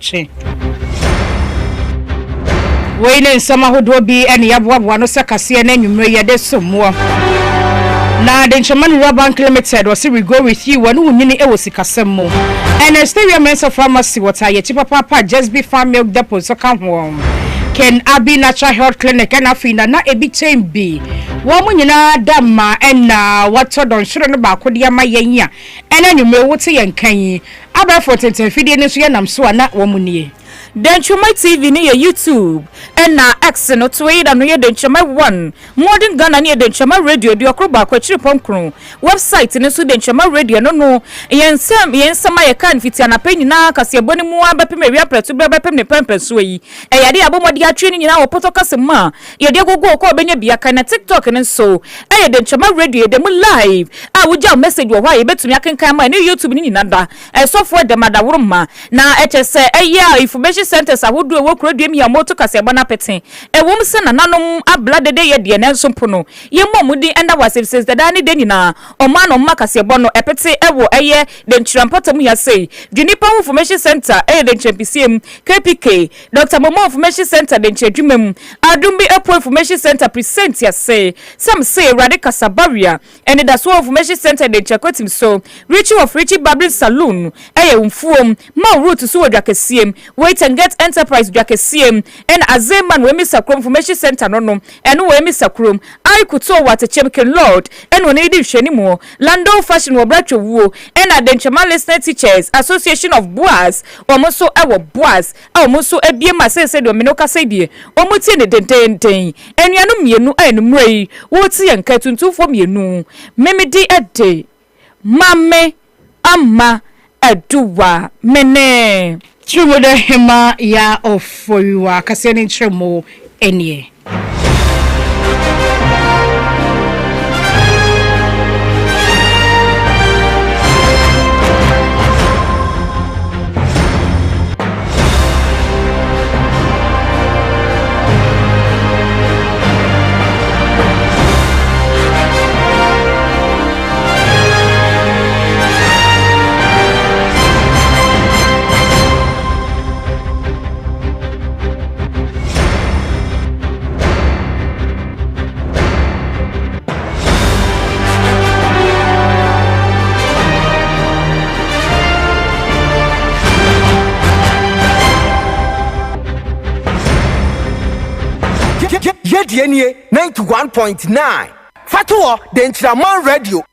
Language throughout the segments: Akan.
awotwe we ne nsama hodo bi ene yaboaboa no sekase na nwumre yede somo na the Chairman Bank Limited was we go with you when unyini ewo sikasemo and Esteria Men's Pharmacy water ye chipa papa just be farm milk depot so come home Ken Abi Natural Health Clinic and afina na ebi tembi wo mu nyina dama na wato don hwere no ba kodia ma yenya ena nwume wote yenkan aba for tenten fidie ne so ye nam so na wo mu nie Denchuma TV ni YouTube and na X no Twitter no ye Denchuma 1 Modern Ghana ni Denchuma Radio di okroba kwachiri pomkru website ni so Denchuma Radio no yensama ye kan fitia na penyi na kase boni mu abepem ewia pretu bepem ne pempeso yi yade abomodi atwe ni nyina wo potokase ma yade gogo ko benya bia kan na TikTok ni so Denchuma Radio dem live wuja message wo hwa ye betumi akenkan ma ni YouTube ni nyina da software dem adaworo ma na etese information centers ahodo ewo krodiem ya moto kase bana peten ewom se na nanom ablade de ye de ne nsompono ye momudi enda wasefses da ni de nyina omano makase bono epete ewo eye de nchirampatam ya sei Juniper Information Center de nchempcm KPK Dr. Momo Information Center de nchedwumem Adumbi Epo Information Center present ya sei some say Radical Sabaria and the Daswo Information Center de nchakotim so Richie of Richie Babylon Saloon umfuom ma route so wadakasiem wait and get enterprise dwakasiem and azeman we Mr. Chrome Information Center no and we Mr. Chrome I could so what a champion lord and when edi hwenimo Lando Fashion wo bracho wo and Adenchama Listener Teachers Association of Boas omoso ewo Boas omoso ebie masese do menoka sedie omotie ne denten enuanu mienu enumrei wo ti yanka tuntufo mienu memedi ede mame ama aduwa mene Chumude hema ya ofoywa kaseni nchemo enye Yedienie 91.9 Fatuo Denchiraman Radio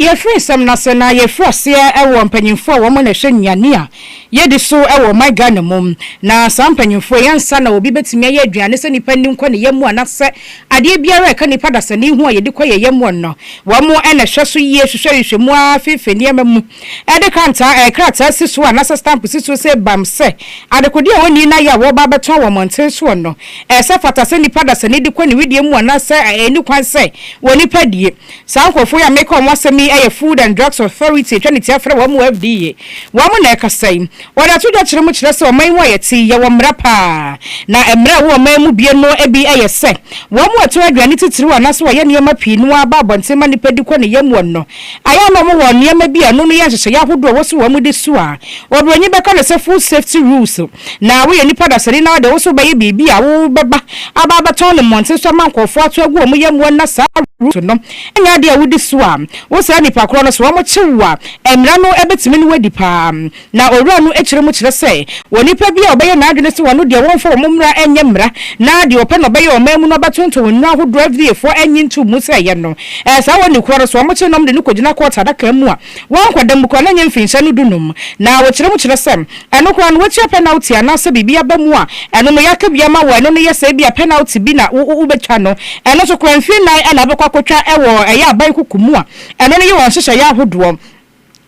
ye free some nasena ye frose ewo mpanyimfo wo mo na hwe nyane a ye de so ewo my Ghana mum na sam mpanyimfo yansa na obi betimi ye aduane se nipa ni nkwa ne yemu anase ade biara ka nipa da sane hu a ye de kwa ye yemu no wo mo na hwe so ye hwehwe mu afefe ne mamu e de kanta krata siso anase stamp siso se bamse ade kodi a woni na ya wo ba beton wo monten so no se fata se nipa da sane de kwa ne widie mu anase eni kwan se woni padie sa nkofo ya make on wasemi Food and Drugs Authority twenty afre wo mu FDA wo mu na ekasai wona to do kire mu kire se o man wo yeti ye wo mra pa na emra wo man mu bie no ebi se wo mu ato aduane titiri wa na so wo ye niema pii no aba abontima ni pedi ko ne yemu no aya no mo wo niema bia no no ye hyehyɛ yahodo wo so wo mu de so a wo bronyi beka no se food safety rules na wo ye nipa da sari na de wo so baye bibi a wo beba aba beton le monte so mankofo ato agu wo mu yemu na sa rules no enya de a wo de so a wo sa nipa kro no so wo mo kyewa emra no ebetimi no wadi pa na owura no ekire mu kire se wo nipa bia obeye na adwene se wo no de wo mfa wo mra enye mra na de ope no beye o mamu no batonto wo nwa hodo FDA for enyi ntu mu se ye no sa wo ni kro so wo mo kye nom de no kogina kwota da kan mu a wo nkwadam ko na nye mfinhye no dunum na wo kire mu kire se eno kro no wo kye penalty ana se bibia ba mu a eno no yaka bia ma wo eno no yesa bia penalty bi na wo betwa no eno so kro mfi nan ana be kwakotwa ewo eya aban kukumu a eno no ye wo hyehyɛ yahodo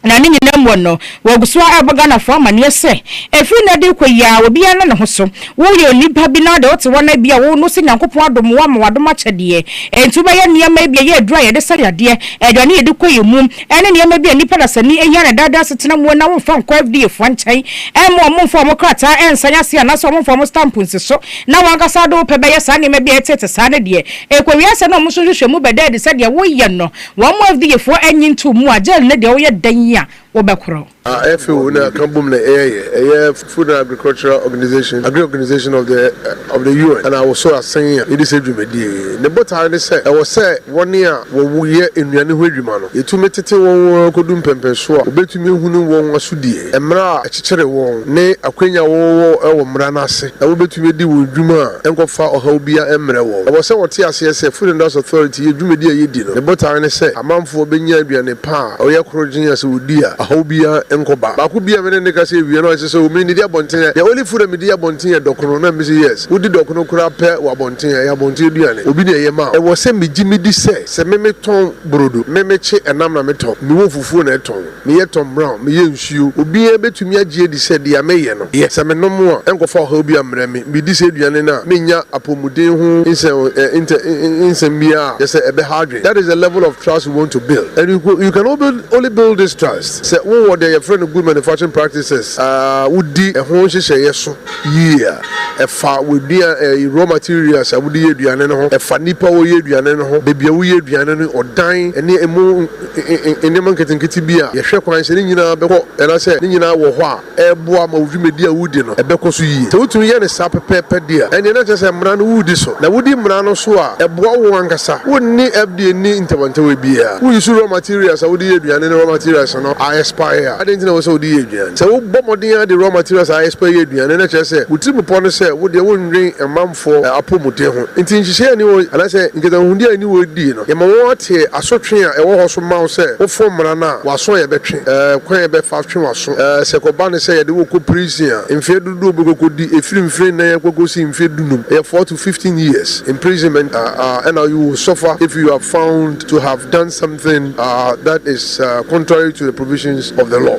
na ni nyina mwono woguswa abagana fo amane se efiri na de koya obi ana ne ho so wo ye nipa bi na de wote wona bia wo no se nyankopon adom wa ma wadom akyede entu ba ye niam bia ye adura ye de sariade edwane ye de koye mu ene niam bia nipa da sani eya na dada setena mu na wo fa nko FDA fo nkyai mo fo mo krata ensanya se na so mo fo mo stamp nsiso na wankasa do pe be ye sa niam bia etete sa ne de ekowia se na mo so hwehwe mu beda de se de wo ye no wo mo FDA fo enyi ntu mu agel ne de wo ye dan wobekro FAO na kambum na Food and Agricultural Organization Agri-Organization of the UN and I was so saying it is a dwumadi ne bota ne say I was say one year wo ye enuane ho adwuma no etumi tete won kodum pempenso a obetumi hunu won asudie emra akekere won ne akwanya wo ewo mra na ase e obetumi di wo dwuma enkofa oha obia emre wo I was say what ase say Food and Drug Authority ye dwumadi a ye di no ne bota ne say amanfo benya aduane pa oye korogin ase odi a aha obia enkoba ba ko bia me ne ka say wie no ase so me ni dia bonten ya only food media bonten dokono na me say yes wodi dokono kura pe wa bonten ya bonten aduane obi na ye ma e wo say me di say me ton brodo me che enam na me ton me wo fufu na ton me ye ton brown me ye nsuo obi e betumi agye di say dia me ye no yes me no mo enkofa ho obi amre me di say aduane na me nya apomuden ho insem bia yes e be hard. That is the level of trust we want to build, and you can only build this trust say what they friend of good manufacturing practices would di e ho hye yeso yeah e fa we be raw materials would di aduane no ho e fa nipa wo ye aduane no ho bebia wo ye aduane no odan ene emu enema nketenketi bia ye hwe kwan se ni nyina be ko e na se ni nyina wo ho a e boa ma wudumedi a wudi no e be ko so yi te wutumi ye ne sa pepe dia ene na se mra no wudi so na wudi mra no so a e boa wo ankasa wonni FDA ni intervention bia wo use raw materials wudi ye aduane no raw materials no I expire I didn't know so di aduane se wo bomodin the raw materials I expire aduane na che se wutimi po no se wo de wo nwen emamfo apomode ho nti nhihye ni wo ana se nketa hundi ani wo di no ye ma wo te asotwe a e wo ho so ma wo se wo fom mra na waso ye betwe kwan ye be fa twe waso se ko ba ne se ye de wo ko prison mfe dudu obego di efiri na ye ko si mfe dunum 4 to 15 years imprisonment and you will suffer if you are found to have done something that is contrary to the provisions of the law.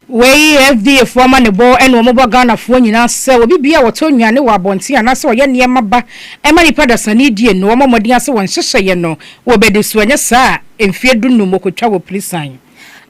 We FDA former ne bo eno mo ba Ghana fo nyina se obi bia woto nwane wa bonti anase oye ne maba e mani padasani die no mo modin ase won hyehye no wo bedesu anya sa emfie dunum okotwa wo polisan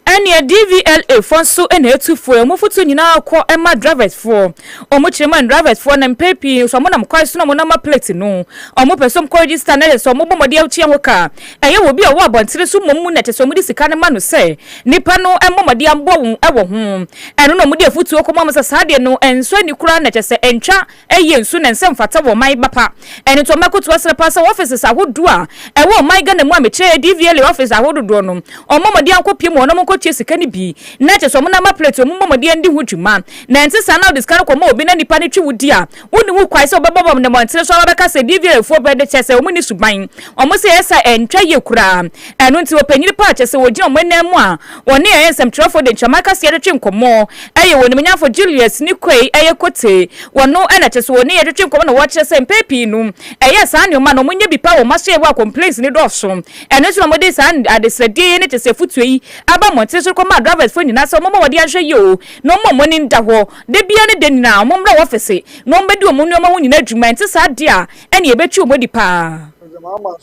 Anya DVLA fonso ene etufo mo futu nyina akọ ema drivers for omo chairman drivers for na mpepi so mo na mkwai so na mo na ma plate no omo person ko register na so mo bomode awti ahoka eye wo bi a wo abontire so momu na teso mo di sika ne ma no se nipa no emomode ambo ewo ho eno no mo di afutu ko mo sa de no enso ni kura na tese entwa eye nsu na nsem fata wo mai bapa ene to makoto asre pasa offices ahodo a ewo mai ga na mu ameche DVLA office ahodo do no omo mode ankopie mo no mo tie sika ni bi na che so mo na ma plate mo momode ndi ho dwuma na ntisa na discount ko mo obi na nipa ne twi wudi a woni wo kwai se obebobom ne mo ntire so obeka se DVLA fo be de che se omo ni suban omo se esa entwa ye kura eno nti opanyiri pa che se wogi omo na mu a woni ye nsem trofo de chamaka se ye twi nkomo eye woni menyafo Julius ni kwei eye kote wono na che se woni ye twi nkomo na wo che se mpepi nu eye sa ne o ma no munye bi pa wo ma so ye wa complaints ni do so eno so mo de sa adesede ne che se futuyi aba mo so koma drivers for nyina so momo wode ahwe yo no momo ni nda ho de bia ne de nyina momra office no mbedi omo nneoma ho nyina adwuma nti sa de a ene ebetwi omodi pa.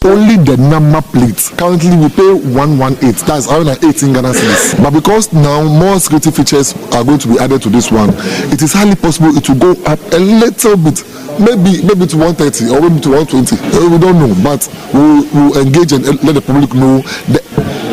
Only the number plates. Currently, we pay 118. That's 118 Ghana cedis. But because now more security features are going to be added to this one, it is highly possible it will go up a little bit. Maybe to 130 or maybe to 120. We don't know, but we'll engage and let the public know the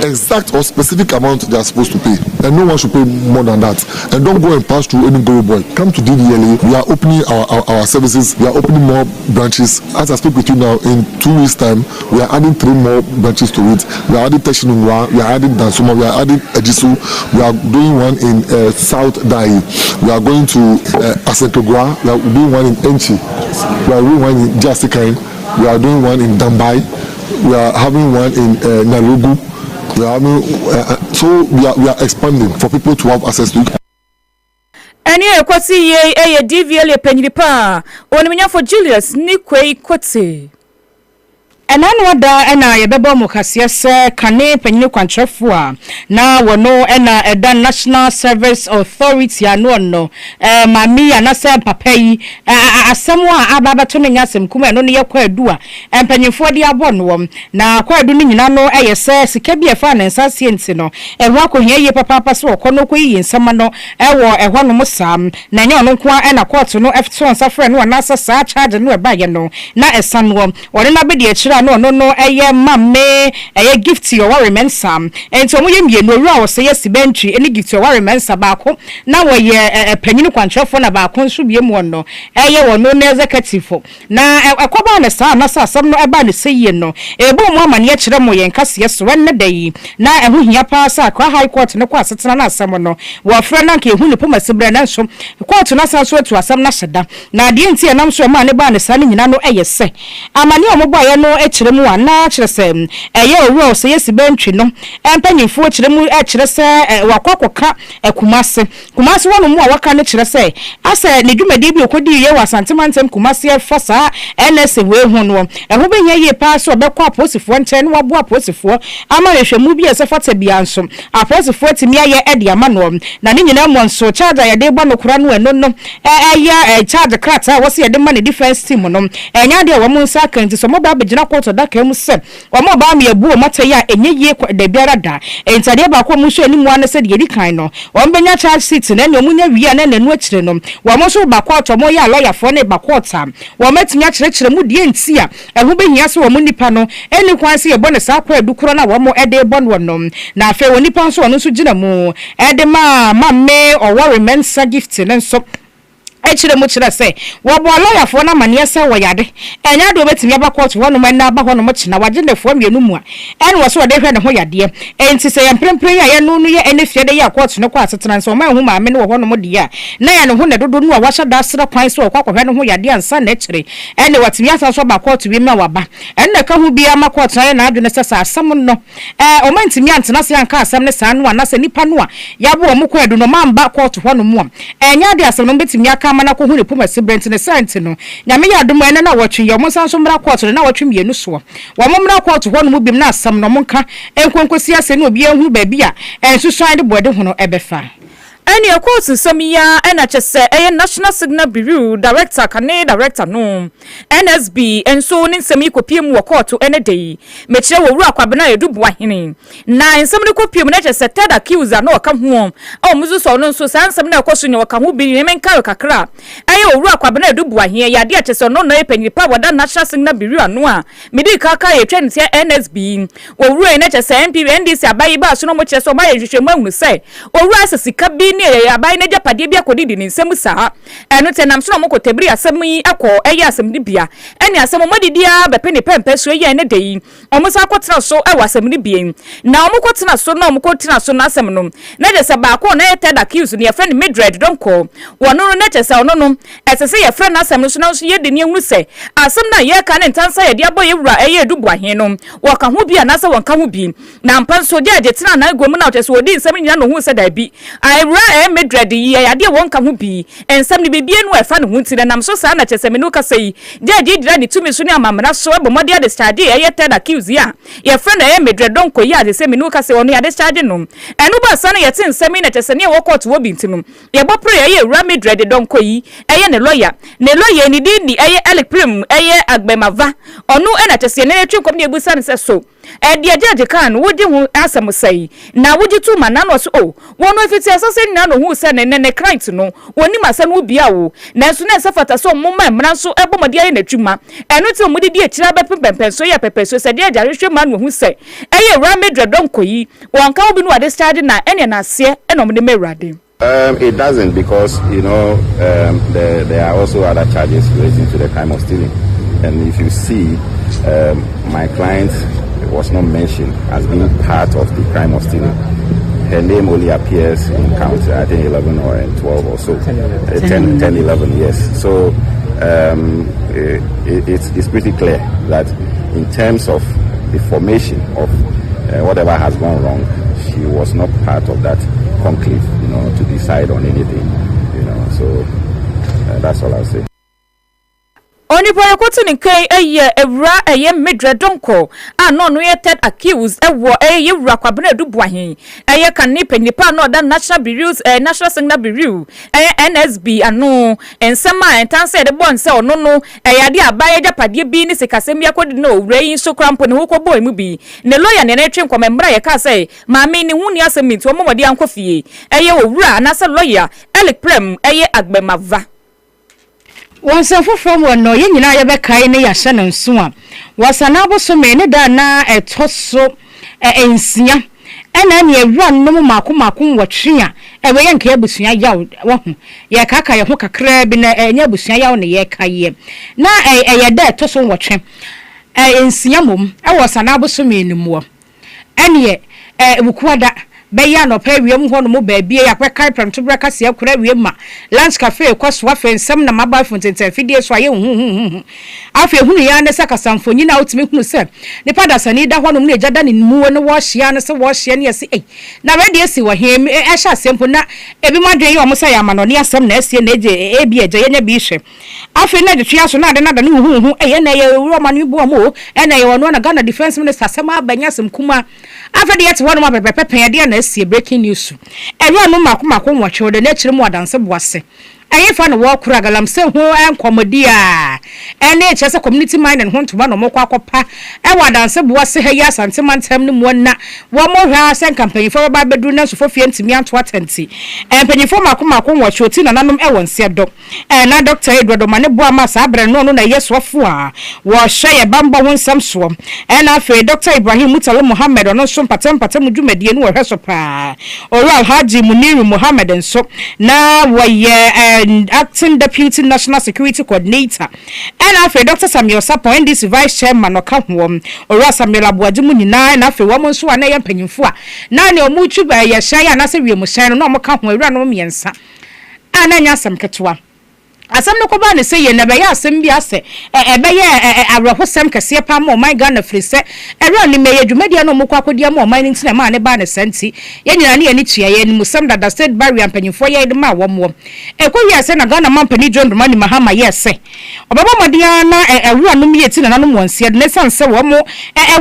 exact or specific amount they are supposed to pay, and no one should pay more than that. And don't go and pass through any Guru boy. Come to DVLA. We are opening our services. We are opening more branches. As I speak with you now, in 2 weeks' time, we are adding 3 more branches to it. We are adding Teshinunwa. We are adding Dansuma. We are adding Ejisu. We are doing one in South Dai. We are going to Asekogwa. We are doing one in Enchi. We are doing one in Jasikai. We are doing one in Dambai. We are having one in Nalugu. We are so we are expanding for people to have access to it. Any equity ye DVLA penyipa oni menyafo Julius ni kwei kwoti enano wada ena yebebo mukasiya se kane penyini kwantrefo a na wono ena eda National Service Authority ano no mami anase papa yi asemu a ababato ne nyasem kuma eno ne yakwa adu a empanyefo de abo no na kwa adu ne nyina no eyese sika bi efa na nsase nti no eho akohia ye papa so okono koyi nsema no ewo eho no musam na nya ono kwa ena court no F2 nsafre no na asa sa charge no eba ye no na esanu wore na be de akira no eye mamme eye gift your worry mensam enti omo ye mienu owura wo se yesi bentry eni gift your worry mensa baako na wo ye panyinu kwantrefo na baako nso bie mu no eye wo no executive na ekoba na sa na sa asam no eba ne seye no ebo mu amane ye kire mo ye nkase so wenne dai na ehu hia pa sa kwa high court ne kwa asetena na asam no wo fra na nke ehu ne poma sebre na nso court na sa so atu asam na hyeda na de enti enam so ma ne ba ne sa ne nyina no eye se amane omobo aye no ekire mu ana kire se eye owura se yesi bentry no empanyimfo kire mu ekire se wakokoka kumase wono mu a waka ne kire se ase ne dwumadi bi okodi ye wasantemantem kumase fasa NSA we hu no eho behia ye pa so obekọ aposifo nche ne wabo aposifo ama rehwemu bi ese fata bia nso aposifo timi aye edi ama no na ne nyina mo nso charge ya de gba no kura no eno no charge krata wose ye de ma ne defense team no enya de wo mu nsa kan ti so mo ba begina court da ka mu se wo mo ba me abu o mata ya enye ye da biara da entade ba ko mu so ani mu an se de di kan no wo benya charge sheet na ne mu nya wi na nanu akire no wo mo so ba court mo ya lawyer fo ne ba court am wo metimi akire mu die nti a ehu behia so wo mu nipa no eni kwan se ye bo ne sa kwa edukuro na wo mo ede bo no na afa wo nipa nso wono so gina mu ede ma me or worry mensa gift ne nso echire mu kire se wo bo lawyer fo na mane ese wo yade enya do betimi aba court wo no man na aba ho no mo kina waje ne fo mienu mu a ene wo so wo de hwe ne ho yade enti se ye mprempren ya ye no ye ene fie de ya court no kwa asetena nso ma hu ma me ne wo ho no mo de ya na ya ne ho ne dodo no a wahya da sra kwan so kwa hwe ne ho yade ansa na echire ene watimi asa so ba court bi ma waba ene ka hu bi ama court na adwene sesa asam no o ma ntimi antena se anka asam ne sa no a na se nipa no a ya bo mo kwa edu no ma mba court ho no mu a enya de asam no betimi aka mana ko hu ne poma sebrent ne sent no nyame ya dum ene na wotwe yo mo sanso mra court na wotwe mienu so wo mo mra court ho no mu bim na asam no mo nka enkonkosi ase ne obi ehunu ba bia ensusuan de bode ho no ebefa Any of course, Samia and a National Signal Bureau Director, Kane Director, no NSB, and so in semi copium walk to any day. Meche will rock Abana do Buahini. Nine somebody copium, not just a ted accuser, no come home. Oh, Mrs. Sono, so sans some no question or come who be remain Karakakra. Ayo rock Abana do Buahini, ya dear Chess or no nape power that National Signal Bureau noa. Midi Kaka, a trend here NSB. Or ruin at a MP and this Abaiba, so no much as so my you say. Or rise a sikabi. Ya bai na japade bia kodidi ni nsem saa eno te nam so mo kotebri asem yi akọ eya asem di bia eni asem mo didia be pe ni pempe so ye ne deyi omo sa kotena so e wasem ni bia na omo kotena so na omo kotena so na asem no na je se ba ko na ye ted accuse ni ye friend Madrid don ko wono no na je se ono no etese ye friend asem no so na so ye de ni ehunu se asem na ye ka ne ntansa ye dia boy ewura eye du buahen no wo ka ho bia na se won ka ho bi na mpan so je tena na agom na otese odi nsem nyina no hu se da bi ai Madrid ya de won ka ho bi ensam ni bibie no efa no hunti na nam so sa na chese me no ka sei jeje dira ni tumi so ni amamra so ebomode ade stade ya ted accuse ya ye friend ya Madrid don ko ya de se me no ka sei ono ya de stade no enu ba sa na ye tin nsam na chese ne wo court wo bi ntinu ye bo pre ya Real Madrid don ko yi eye ne lawyer ni di eye Alec Prim eye Agbemava ono na chese ne twi kom ne ebusa ne se so dia judge kan wodi hu asem sei na wodi tu mana no so wono fiti asase nyina no hu se ne client no woni masa no bia wo na so na sefata so mumma mra so ebomode aye na twuma eno ti omudi di akira be pempen so ya pepe so se dia jare hwe ma no hu se eye Real Madrid don koyi wonka obi no ade start na ene na ase eno mo de mewrade. It doesn't because, you know, there are also other charges relating to the crime of stealing. And if you see, my client was not mentioned as being part of the crime of stealing. Her name only appears in count, I think 11 or 12 or so. 10, 11, yes. So it's pretty clear that in terms of the formation of whatever has gone wrong, she was not part of that conclave, you know, to decide on anything, you know. So that's all I'll say. Oni boy kotu ni kai ewra Madrid donko no no ye ted accused ewo ewra kwabena du buahen kan ni penipa no da National Bureau National Signal Bureau NSB ano ensema entanse de bon se ono no ade abaye japade bi ni sikasem yakodi no owrai so krampo ne hokọ boy mu bi ne lawyer ne twen kwamembra ye ka say maame ni huni asemi to momode ankofie owura na se lawyer Alec Prem Agbemava. Wonsenfo from one no yen nyina ye be kai ne ya hye ne nso a wasana boso me ne da na etoso ensia ena ne awura no mako wotwe a ebe ye nka abusua yaw wo ho ye kaka ye ho kakra bi na enya abusua yaw ne ye kaye na ye da etoso wotwe ensia mom wasana boso me nimuo ene bukuada beya no pa wiem ho no mo ba bie yakweka pranto braka se akura wiem ma lunch cafe kwaso afensem na maba fontente fidie so aye hu afi hunu ya ne saka samfonyi na utimi hunu se ne pada sani da ho no ne jada ne mu no wo hia ne se wo hia ne se na ready esi wo hem ehya sempo na ebi madwen ye o mo se ya ma no ne asem na esie na eje ebi eje ye nya bi hwe afi na de twia so na de na da ne hu eye na ye ro ma no bu mo na ye wono na Ghana Defense Minister asema abanya sem kuma afi de yete wono ma pepepe de na see breaking news. Everyone no mako watch the nature more than some was. I found a walk ragalam so who and commodia. And it's a community mind and want to run or more quapa. And what answer was say yes and some man tell them one more house and company for a bedroom for fiance me and twatenty. And penny for Mako watch your tin and I'm Ewan said doc. And now Dr. Edward Maneboa Sabra no yes wafua was shy a bamba one some swam. And after Dr. Ibrahim Mutala Muhammad or no some patem Jumedian or Hesopa. Or Haji Muniru Muhammad and so now why and acting deputy national security coordinator and after Dr. Samuel Sapo and this vice chairman or come or Samuel Abuajimu nyina and after woman so na yempanyimfo a na ne omuchu ba ya shaya na se wiemu shan no mo ka ho awura no miensa ananya asem ketwa asem no koba ne se ye na be ya asem bi ase ebe ye abrahosem kese pa mo my Ghana free se ere ni meye dwumadia no mo kwa kodia mo my ntina ma ne ba ne santi ye nyina ne ani tua ye ni musam da state barrier mpanyimfo ye de ma wo mo ekowi ase na Ghana mampani John Dramani Mahama ye se obaba modia na awura no miye tina na no wonse de ne sanse wo mo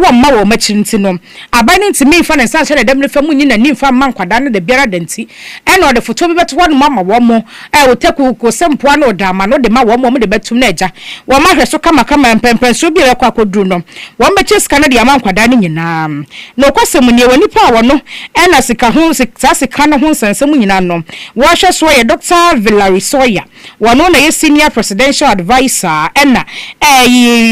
wo ma wo machirinti no abani ntimi fa ne sanse de dem ne fa mu nyina ni fa man kwada ne de biara danti ene o de foto bi beto wo mama wo mo wo teku ko sempo na dama no de ma wo mo de betum na eja wo ma hweso kama empempen so bi rekwa koduru no wo meche sika na de ama nkwada ne nyina no kwasem ne wani pa wo no ena sika ho sika no ho sensem nyina no wo hwe so ye Dr. Valerie Soya wo no na ye senior presidential advisor ena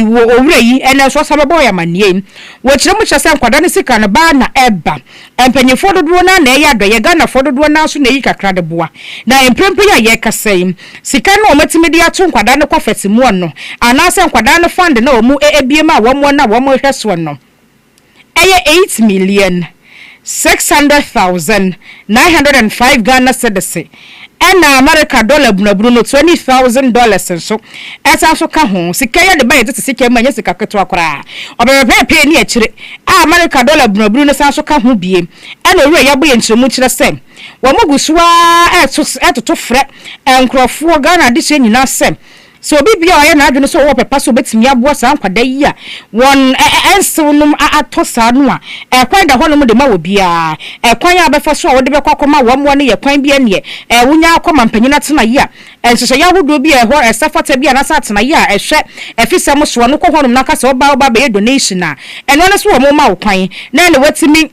wo owura yi ena so sababo ya manie wo kire mu kyese nkwada ne sika na ba na eba empanyefo dodo na na ye adoye Ghana fo dodo na so na yi kakra de boa na empempe ya ye kasai sika no matimi dia to nkwada ne kwafati mu no anase nkwada ne fund na omu ebiema wo mo na wo mo hweso no eye 8,600,905 Ghana cedis and America dollar Bruno $20,000 so as also ka ho sika ya de ba yete sika ma nya sika keto akora obebe pe ni akire America dollar Bruno so ka ho bie e na owura ya bo ye nchiremu kire sem wo mogusua etoto frɛ enkrofo Ghana de hye nyina sem so bibia oye na adwene so wo pepa so betimi aboa sa nkwada yi a won ensewunum atosa no a ekwan da honum de ma wo bia ekwan ya befa so wo de bekwa wo mo ne ye kwan bia ne wunya akoma mpanyina tena yi a ensese ya hodo bia ho esafata bia na sa tena yi a ehwe efisa mo so no kɔ honum na ka se oba be donation a eno ne so wo mo ma wo kwan na ne watimi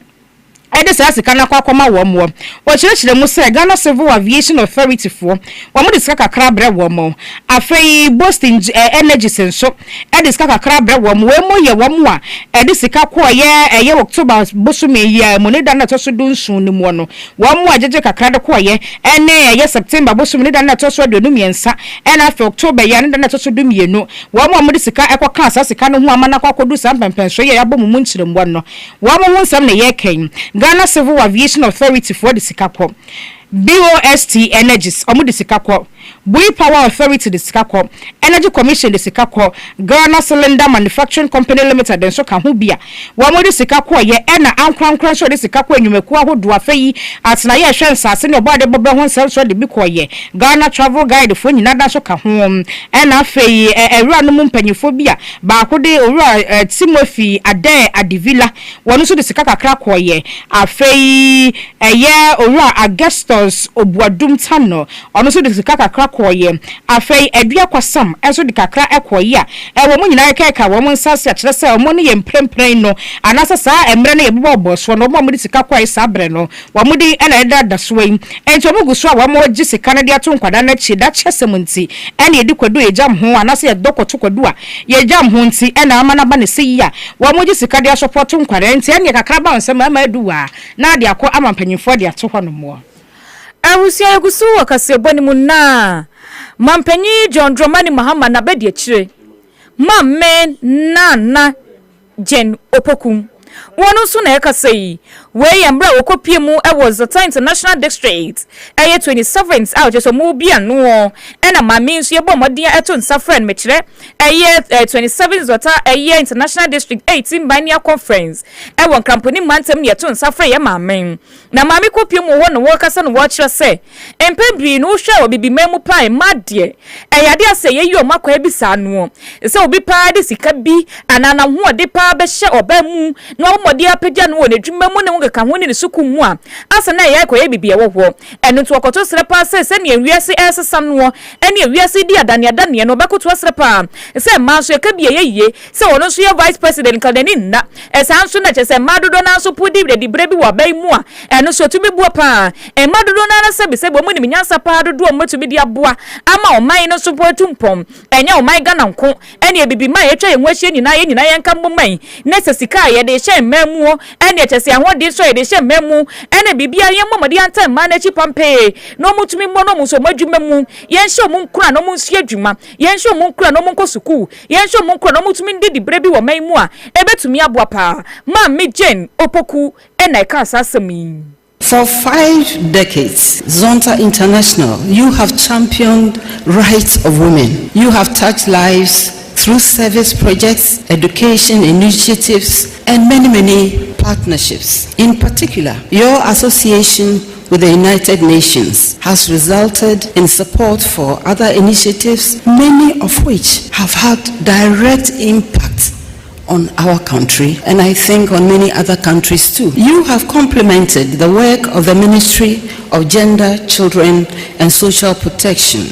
ede sa sika na kwakoma wo mo wo chirechire mu se Ghana Civil Aviation Authority fo wo mo disika kakra bre wo mo afei Boston Energy senso ede sika kakra bre wo mo we mo ye wo mo a ede sika ko ye October bosume ye mo ne da na to so dunsun ni mo no wo mo ajeje kakra de ko ye ene ye September bosume ne da na to so do no miensa ene afei October ye ne da na to so do mienu wo mo disika ekoka asa sika no ho amana kwakodu sa mpempen so ye yabo mu nchire mbo no wo mo nsam ne ye ken Ghana Civil Aviation Authority for the Sikapo BOST Energies omu de sikakọ Bui Power Authority de sikakọ Energy Commission de sikakọ Ghana Cylinder Manufacturing Company Limited den so ka ho bia wo mo de sikakọ ye na ankwankran so de sikakọ enwumeku ahodo afeyi atena ye hwe nsase ne obade bobe ho nsel so de bi ko ye Ghana Travel Guide fo nyina da so ka ho na afeyi ewura no mpanyifo bia ba ko de owura Timothy Ade Adivila wono so de sikakakra ko ye afeyi eye owura Augusto Charles Obuadum Tano ono so de sika kakra koye afei adua kwasam enso de kakra ekoye a wo mo nyina keka wo mo nsase a kire se wo ne ye mprempren no anasa saa emre ne ye bobo so no mo de sika koye sabre no wo mo di na eda dasoi ento mo guso a wo mo gi sika na de ato nkwada na chi da chesemunti ene edi kwadu ejam ho anasa ye dokoto kwadu a ye jam ho nti ena amana ba ne seya wo mo gi sika de support nkwada nti ene kakra ba nsem ama aduwa na de akọ amampanyimfo de ato ho no mo Awusia yagusu wakase boni muna Mampenyi John Dramani Mahama na bedi chire Mamme na Jen Opoku Wonu so na yakase yi we yambra okopie mu was the International District 27th out so mu bia no na mami nso ye bomodin eto nsafren mekire 27th zota International District 18 Bania Conference won kampani mantem ne eto nsafren ye mami na mami kopie mu ho no wo kasa no wo kire se empebri no hwa obibi memu pai madie yade ase ye yi o makwa bisa no se obi pa de sika bi anana ho de pa be hye oba mu no omodi apagya no ne dwuma mu ne ka ho ne suku mu a asa na ye koye bibie wo ho eno to okoto srepa se ne wiase esesa no ene wiase di adane no bekoto srepa se ma so ka bie ye se wono so ye vice president kadani na esa nso na chese madodo na so pudi de brebi wo bai mu a eno so tumi bua pa madodo na se bi se bo mu ne nyansa pa dodo mo tumi di aboa ama oman no so potumpom enya oman Ghana nko ene bibi ma ye twa ye nwahie nyina ye nka moman na sesika ye de hye mamu ene chese ahode so ye de hye mamu ene bibia ye momode anta ma na chi pampe no mutumi mo no muso madwuma mu ye hye mu nkura no mu nsie adwuma ye hye mu nkura no mu nkosuku ye hye mu nkura no mutumi ndi brebi wo man mu a ebetumi aboa pa ma me Jane Opoku ena ka asasemi. For 5 decades, Zonta International, you have championed rights of women. You have touched lives through service projects, education initiatives, and many partnerships. In particular, your association with the United Nations has resulted in support for other initiatives, many of which have had direct impact on our country, and I think on many other countries too. You have complemented the work of the Ministry of Gender, Children and Social Protection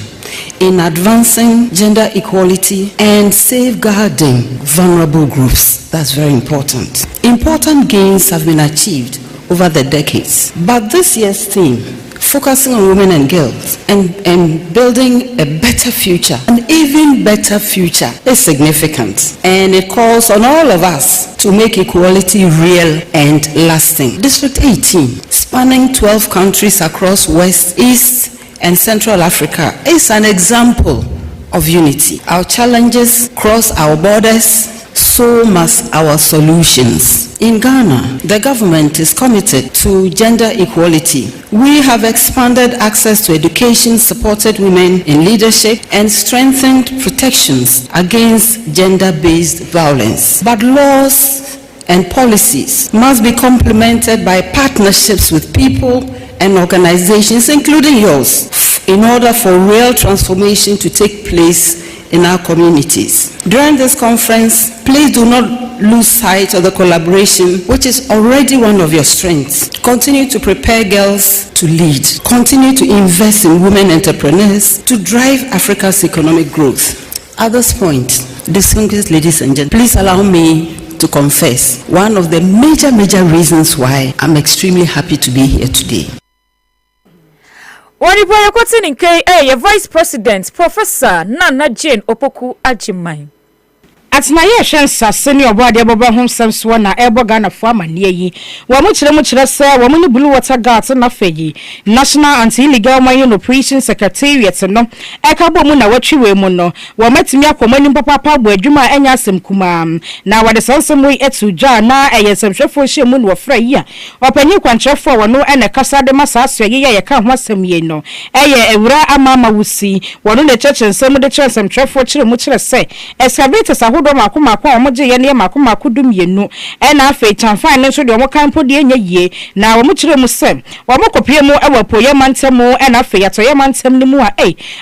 in advancing gender equality and safeguarding vulnerable groups. That's very important. Important gains have been achieved over the decades, but this year's theme, focusing on women and girls and building a better future, an even better future, is significant. And it calls on all of us to make equality real and lasting. District 18, spanning 12 countries across West, East, and Central Africa, is an example of unity. Our challenges cross our borders, so must our solutions. In Ghana, the government is committed to gender equality. We have expanded access to education, supported women in leadership, and strengthened protections against gender-based violence. But laws and policies must be complemented by partnerships with people and organizations, including yours, in order for real transformation to take place in our communities. During this conference, please do not lose sight of the collaboration, which is already one of your strengths. Continue to prepare girls to lead. Continue to invest in women entrepreneurs to drive Africa's economic growth. At this point, distinguished ladies and gentlemen, please allow me to confess one of the major reasons why I'm extremely happy to be here today. Wani boya kwatini nke ye Vice President Professor Nana Jane Opoku Agyeman. Atina ye hwensa senior obo de bobo hom samso na ebo Ghana fo amane yi wo mu kire se wo mu ni Blue Water Guards na feyi National Anti-Illegal Mining Operation Secretariat no eka bo mu na watwiwe mu no wo matimi akomani papa bo adwuma enya asem kuma na wade sansem we etudwa na eyesemhwefo hye mu no wofra yi a opanyi kwantrefo wo no ene kasa de masaso ye ka ho asem ye no eye ewura amama wusi wo no le church nsem de church semhwefo kire mu kire se excavators ahodo makomako a omoje ye ne makomako dumienu na afa chanfan ne so de omo kampo de enya yie na omo kire mu sem omo kopie mu ewapo ye mantemu na afa yato ye mantem ne mu a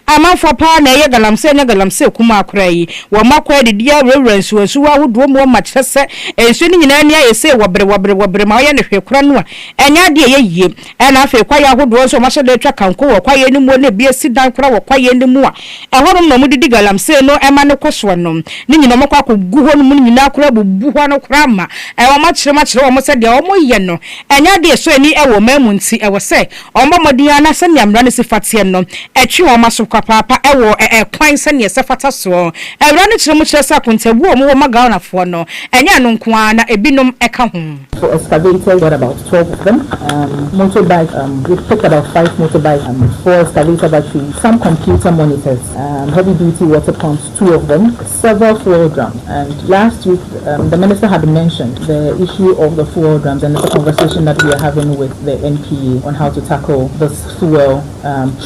amanfo pa na ye galamse kuma akora yi wo makwa de dia rewransu wa ahodo mu ma kyerese ensu ni nyina ne ayese wobre ma ye ne hwekora no a enya de ye yie na afa kwa ya ahodo so ma hye de twa kanko wo kwa ye ne mu na bia sidan kora wo kwa ye ne mu a ehoro no mu didi galamse no ema ne koso no ni nyina mokwa akogu ho no mu nyina akora bubu ho no kora ma wo ma kyerɛ wo mo se de wo mo ye no enya de so ani wo mamu nti wo se wo modin ana se nyamra ne sifatie no etwe wo maso kwa papa wo kwan se ne sefata so ewra ne kyerɛ mu kyerɛ sa kontabu wo mo maga na fo no enya no nko ana ebinom eka ho. So excavators, got about 12 of them. Motorbike, we picked about 5 motorbikes, 4 excavator batteries, some computer monitors, heavy duty water pumps, 2 of them, several fuel drums. And last week, the minister had mentioned the issue of the fuel drums, and it's a conversation that we are having with the NPA on how to tackle this fuel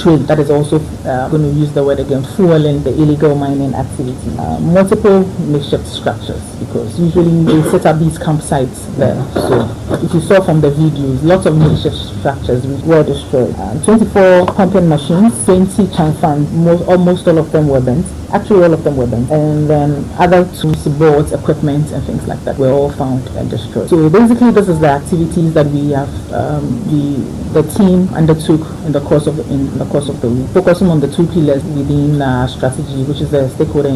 trade that is also going to use the word again, fueling the illegal mining activity. Multiple makeshift structures, because usually they set up these campsites there. So if you saw from the videos, lots of makeshift structures were destroyed. 24 pumping machines, 20 chanfans, almost all of them were bent. Actually, all of them were bent. And then other tools, boards, equipment, and things like that were all found and destroyed. So basically, this is the activities that we have the team undertook in the course of the week, focusing on the 2 pillars within our strategy, which is the stakeholder.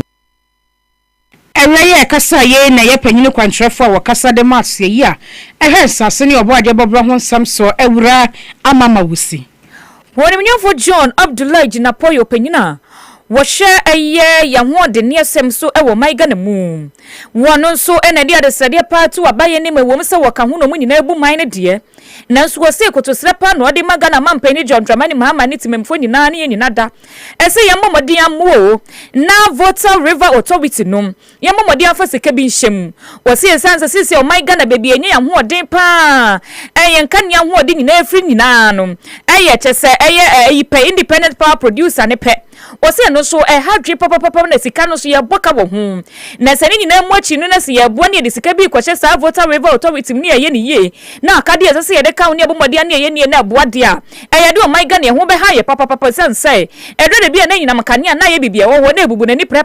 Eweye kasa ye na ye panyini kwantrefo a wakasa de mass ye a ehensase ne obo ade bobro ho nsam so ewura amama wusi woni mnyofo John Abdullah Jinapoyo panyina wo hye eye ya ho de ne asem so ewo maiga na mu wono so ena de adesade paatu abaye ne mewom se wo ka ho no mu nyina ebu man ne de nanso wo se kotosre pa no de maga na mampani John Dramani Mahama ne timemfo nyina ne nyina da ese ye mmomode amwo na Volta River Authority no ye mmomode afa seka bi nhyem wo se esanse sisi o maiga na bebi enye ya ho den pa eye nka ne ho de nyina afri nyina no eye chese eye pe independent power producer ne pe wo se no so hadwe papa na sika no so ye boka wo hu na se nyina mu achi no na se ye bo ne de sika bi kwache sa Volta River Authority ne ye ne ye na akade ye se ye de ka ne abomode ne ye ne na boade a eye de o maiga ne ho be ha ye papa sense edre de bia na nyina makane na ye bibia wo na ebubu na ni pre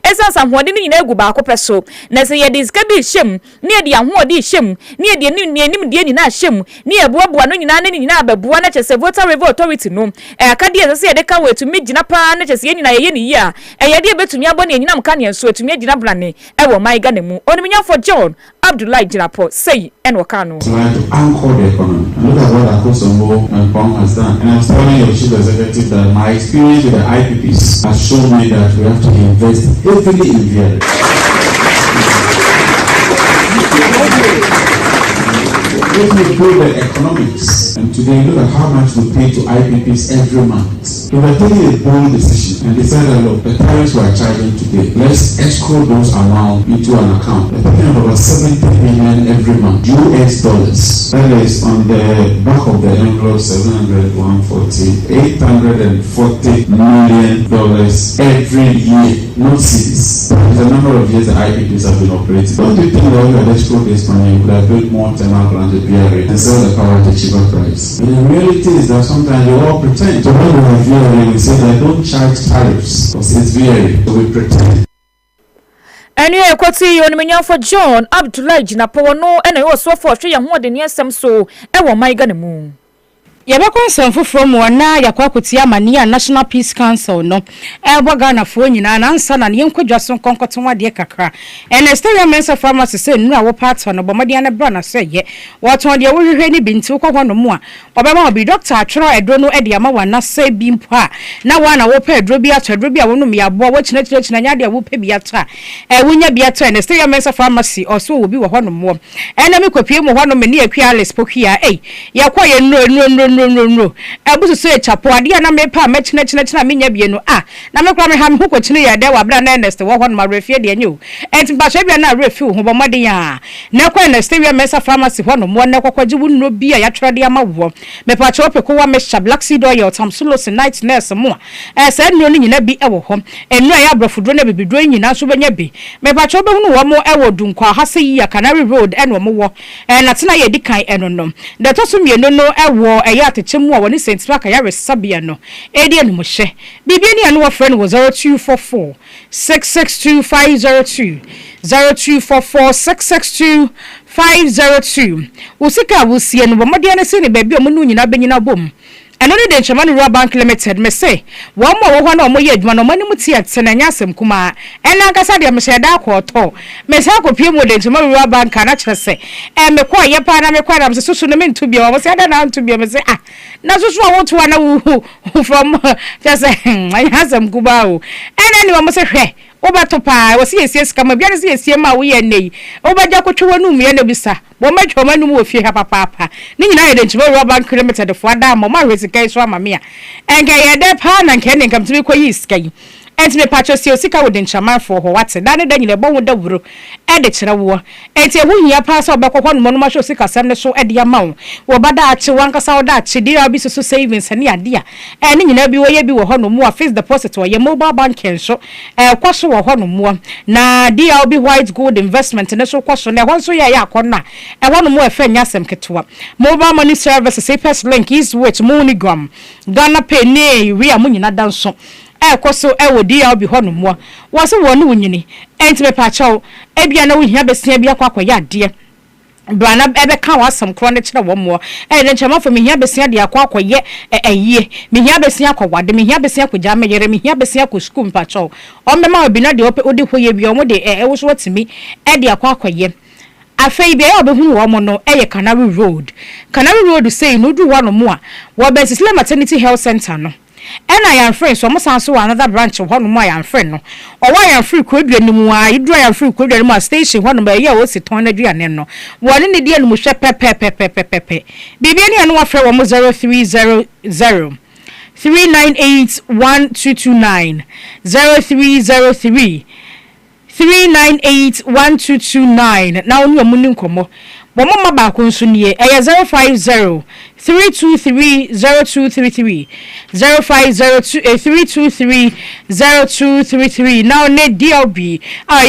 esansa hoode ne nyina egu ba akopɛ so na se ye de sika bi hyem ne de ahoode hyem ne de nim de nyina hyem ne ye boaboa no nyina ne nyina ababoa na kyese Volta River Authority no akade ye se ye de ka wetumi gina pa na kyese ye nyina ye ne yi a eye de betumi abɔ ne nyina mka ne so etumi gina brane ewo maiga ne mu onimnyafo John Abdullah Jinapo say and wakano. So I have to anchor the economy. Look at what Akosombo and Pong has done. And I was telling your chief executive that my experience with the IPPs has shown me that we have to invest heavily in VR. If we do the economics, and today look at how much we pay to IPPs every month. We were taking a bold decision and decided, look, the tariffs we are charging today, let's escrow those amounts into an account. We're talking about 70 million every month, US dollars. That is on the back of the envelope, 700, 140, $840 million every year. Not cities. There's a number of years the IPPs have been operating. Don't you think that we had escrowed this money, we would have built more thermal plants with VRA and sell the power at a cheaper price? And the reality is that sometimes they all pretend. So when we have VRA, we say they don't charge tariffs because it's VRA. So we pretend. Anyway, kwati yo ni for John Abdullah Jinapo no ena yo so for hwe ye ho de ne asem so e wo maiga ne mu. Yabakonsem foforo mu na yakwakuti amani a National Peace Council no eboga na fo nyina na ansa na ye nkwadwaso konkoto wade kakra Esteria Mensa Pharmacy say nu a wo part no bomode na bra na say ye woton de wo hwehwe ni binti kokwo no mu a obema obi doctor atwero edro no ede ama wana say bi mpo a na wana wo pa edro bi ato edro bi a wonu me abo wo china nya de wo pa bi ato a wonya bi ato Esteria Mensa Pharmacy also wo bi wo ho no mo ena me kopie mu ho no me ne akwa Alex Pokia yakwa ye no nro ebusu so echapo ade na me pa me china me nya bie no na me kura me ha me ho kochine ye de wa bra na Ernest wo ho no ma refie de anyo enti ba so bia na refie ho bomode ya na kwa Ernest we mesa pharmacy ho no mo na kwakwaji wu nro bia ya twere de ama wo me pa cho peko wa me sha black seed oil tamsulo night nurse mo se nro ni nyina bi ewo ho enu ya abrofodro na bibidro nyina so benya bi me pa cho be hu no wo mo ewo dunkwa ha se yi Canary Road eno mo wo na tena ye dikan eno no de to so mienu no ewo eya atechemu a woni St. Mark ya resabia no edi enu mo hye bibia ni anu wo friend wo 0244 662502 0244 662502 usika wusie no bomode na se ne ba bi omu nyina benyina bom eno ne de Nchemani Rural Bank Limited me say wo mo wo ho na mo ye adwuma no mani muti atena nya asem kuma ena nkasa de me sheda akoto me say akopie mo de Nchemani Rural Bank na kire se me kwa ye pa na me kwa na me susu no me ntubia wo say da na ntubia me say na susu wo to na wo from just anya asem kuma o ena ni wo say hwe obato pa wo sie skama bia ne sie ma wo ye nei obagya kotwe nu mu ye na bisa wo matwa manu mu ofie ha papa ni nyina ye de Nchemani Rural Bank Limited fo ada ma resika so ama me a enga ye de pa na nke ne nkam timi ko yi skai enti me pacho si osika wo de nchaman fo ho wate da ne da nyina bo wo da wuro e de kire wo enti ehu hia pa so obekokwa no no ma so osika sam ne so e de ama wo bada achi wankasa wo da achi di abi so savings ne ade a ne nyina bi wo ye bi wo ho no mu a fixed deposit wo ye mobile banking so kwaso wo ho no mu na di a obi white gold investment ne so kwaso ne ho so ye ya akona e ho no mu efa nya sem ketwa mobile money services APS link is which MoneyGram Ghana Pay ne wi a munyina danso koso wodi ya obi ho no mo wo se wo no wunyini enti me pa chawo ebia na wo hia besia bia kwa ya de bana ebe ka wasam kro ne kire wo mo de nchama fo me hia besia de akwa ye eyie me hia besia kwa wade me hia besia kwa jama yere me hia besia kwa school pa chawo o me ma obi na de odi hoye bia o mo de wo so watimi de akwa ye afei bia obehunu wo mo no Canary Road say no du wo no mo a wo be Sisile Maternity Health Center no ena yan friend so mo san so another branch ho no mo yan friend no o wa yan free ko aduane mu a idro yan free ko aduane mu a station ho no ba ye o si ton aduane no wo ne de anu mu hwe pepe bibia ne anu afre wo mo 0300 3981229 0303 3981229 na onu amuni nkomo bo mo ba ko nso nie 050 3230233 05023230233 now ne DLB ye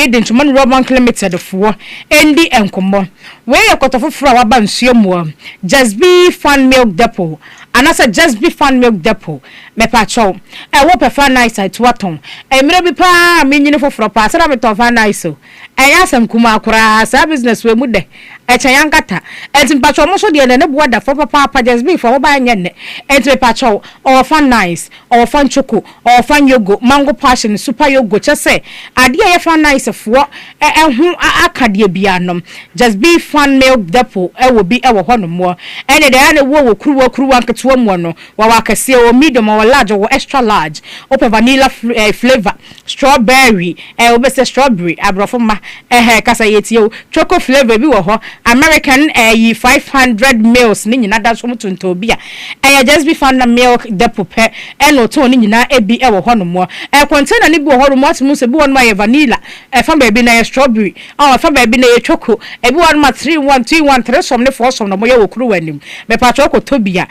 de Nchemani Rural Bank Limited fo endi enkomo we ye kotofoforo wa ba nsuo mu Just Be Fan Milk Depot anasa Just Be Fan Milk Depot me pa chow wo prefer nice at waton emre bi pa menyine foforo pa sara me to fa nice o asem kuma akura sa business we mu de yankata enti pa chow mo so de ne bo da fo papa Just Be for ba nya ne enti pa chow o fa nice o fa choco o fa yogo mango passion super yogo chese ade ye fa nice fo hu akade bia nom Just Be Fan Milk Depot wo bi wo ho no mo ene de ane wo kuru anketo mo no wa wakase o medium o large or extra large open vanilla flavor strawberry obese strawberry abrofoma kasa yetie choco flavor bi wo ho American 500 mils ni nyina da so mutunto bia Just Be Fan Milk Depot pe eno to ni nyina ebi wo ho no mo container ni bi wo ho no mo atmu se bi wo no ma vanilla fa ba bi na strawberry fa ba bi na choco ebi wo no ma 3 som ne 4 som no mo ye wo kuru wanim me pa choco to bia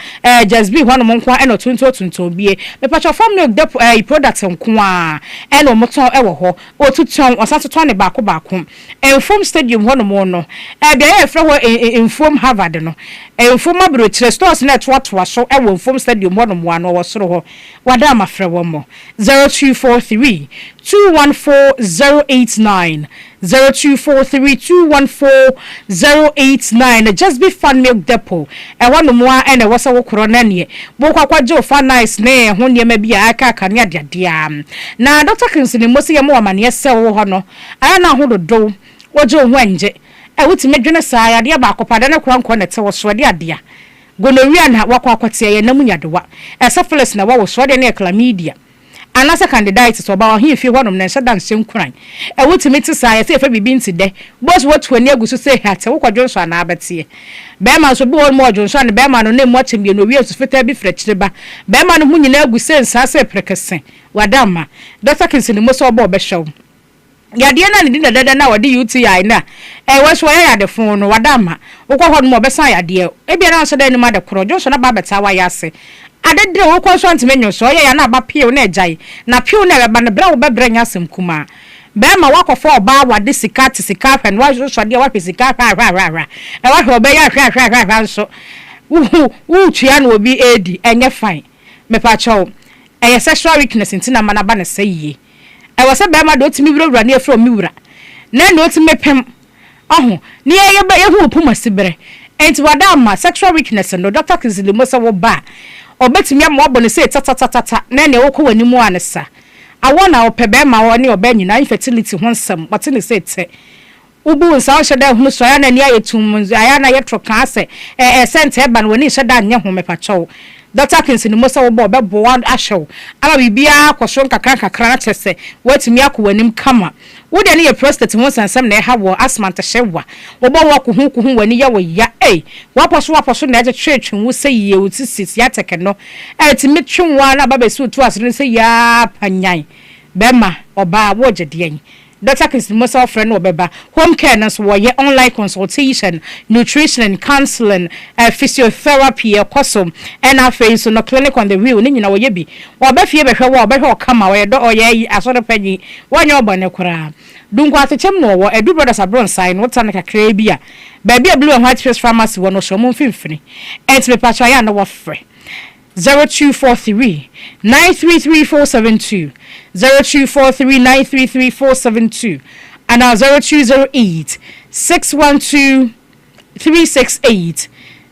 Just Be ho no mo kwa eno tunto bie me pa choco Fan Milk Depot product nko a eno mo ton wo ho o tuton o sa tuton ne baako Enfom Stadium ho no mo no bia e fra ho Enfom Harvard no Enfom abro chire stores na toa so wo Enfom Stadium ho no mo ano wo soro ho wada ma fra wo mo 0243 214089 0243214089 Just Be Fan Milk Depot wano mo a na wasa wo kro na ne bo kwakwaje ofa nice ne ho ne ma bia aka ne adeadea na Dr. Kinsley Mosi ye mo amane se wo ho no na ho dodo woje ho anje wutime dwene saa ya de ba akopada ne kranko ne te wo so de adea gonorrhea na wakwakwate ye na munyadewa syphilis na wo so de ne chlamydia anasa candidate so ba he fi honom na nhyɛ dan hyɛ nkran e wotimi te sa ya se fa bibi nti de boss watu ani agusu se hate wo kwadwo nso na abete be ma so bi won mo odwo nso ne be ma no na mu atem ye no wi asu fita bi frɛkyire ba be ma no hu nyina agusu nsa se prekese wadama Dr. Kinsley mo so obo be hyew yade na ne dada na wade UTI na we so ya yade fon no wadama wo kɔ hɔ no mo be san yade e bia na so da ni ma de koro dwo so na ba beta wa ya ase adedre wo kɔ so antimenyo so ya na ba pie na agyae na pie na ba na bra wo bebra nya asem kuma be ma wakɔfo oba wade sika te sika fen wa so de wa sika ra e wa hɔ be ya hwa so wo tua na obi edi enye fine me pa chawo eye sexual weakness ntina ma na ba na seyie e wo se be ma do timi wura na efro mi wura na no timi pem oho ni ye be ye hu puma sibere enti wada ma sexual weakness no Dr. Kinsley mo se wo ba obetimi am wo ne say tata na ne wo ko wani mu anesa awona opebe ma wo ne oba nyina infertility ho nsem what ne say te ubu nsa hye da hunu so ya na ni ayetum aya na yetro kan se sente eba no ni hye da nya ho mepacho Dr. Kinsley mo se wo ba obebo wan ahyew ama bibia akoso kakra na chese watimi akwanim kama wo de ne ye prostate ho sansam na ha wo asthma ntehyewa wo bo wo kuhu wani ya wo ya waposo na eje twetwe wo se ye wo sisi ya teke no etimi twenwa na baba su tu asere se ya panyan bema oba wo gede Dr. Kinsley mo se friend obeba home care na so wo ye online consultation nutrition and counseling physiotherapy ekosom and afei so no clinic on the wheel ni nyina wo ye bi wo ba fie behwe wo ba hwe kama wo ye do oye asoro panyi wonye obane kura dunko atechem no wo Edu Brothers abron sign what an kakra bia ba bia blue and white face pharmacy wo no so mo mfimfini entme pacha ya na wo frɛ 0243 933472 0243 933472 and now 0208 612 368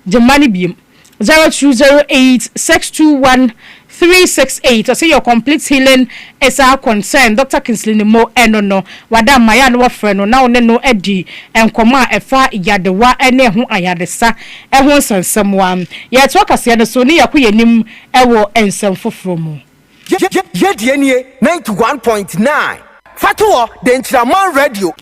Germany beam 0208 621 368 I say your complete healing is our concern Dr. Kinsley mo no wada maya no friend no now no edi enkoma efa yadewa ene ho ayadesa ho sansam wan ye to kase no so ni yakoyenim ewo ensam foforo mu ye die nie 91.9 Fatuo Denchiraman Radio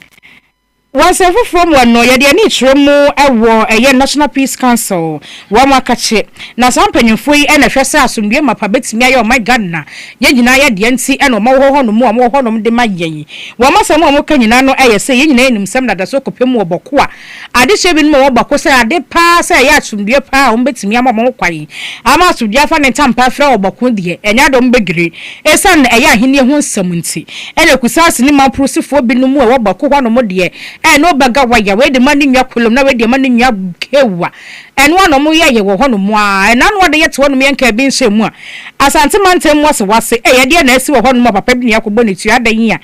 Once ever from one no yede ani chiremu ewo eye National Peace Council wa makache na sampanyefo yi na hwese asomdue mapa betimi aye o my God na ye nyina ye de nti e no mo ho no mu o mo ho no de mayen wa masam o mo kanyina no eye se ye nyina enim sem na da so kopem oboko a ade shebi no oboko se ade pa se ye asomdue pa o betimi ama mo kwai ama asomdue afa ne tampa fra oboko de enya do mbegire esan eye ahini ho nsam nti ene kusase ni maprosifo bi no mu e oboko ho no mo de no baga waya we de mani nwa kolom na we de mani nwa kewa eno no mo ye wo hono mo a na no de yete wono me nka bi nhyemu a asante mantem wase ye de na asi wo hono mo papa bi ne yakobɔ ne tu adan yi a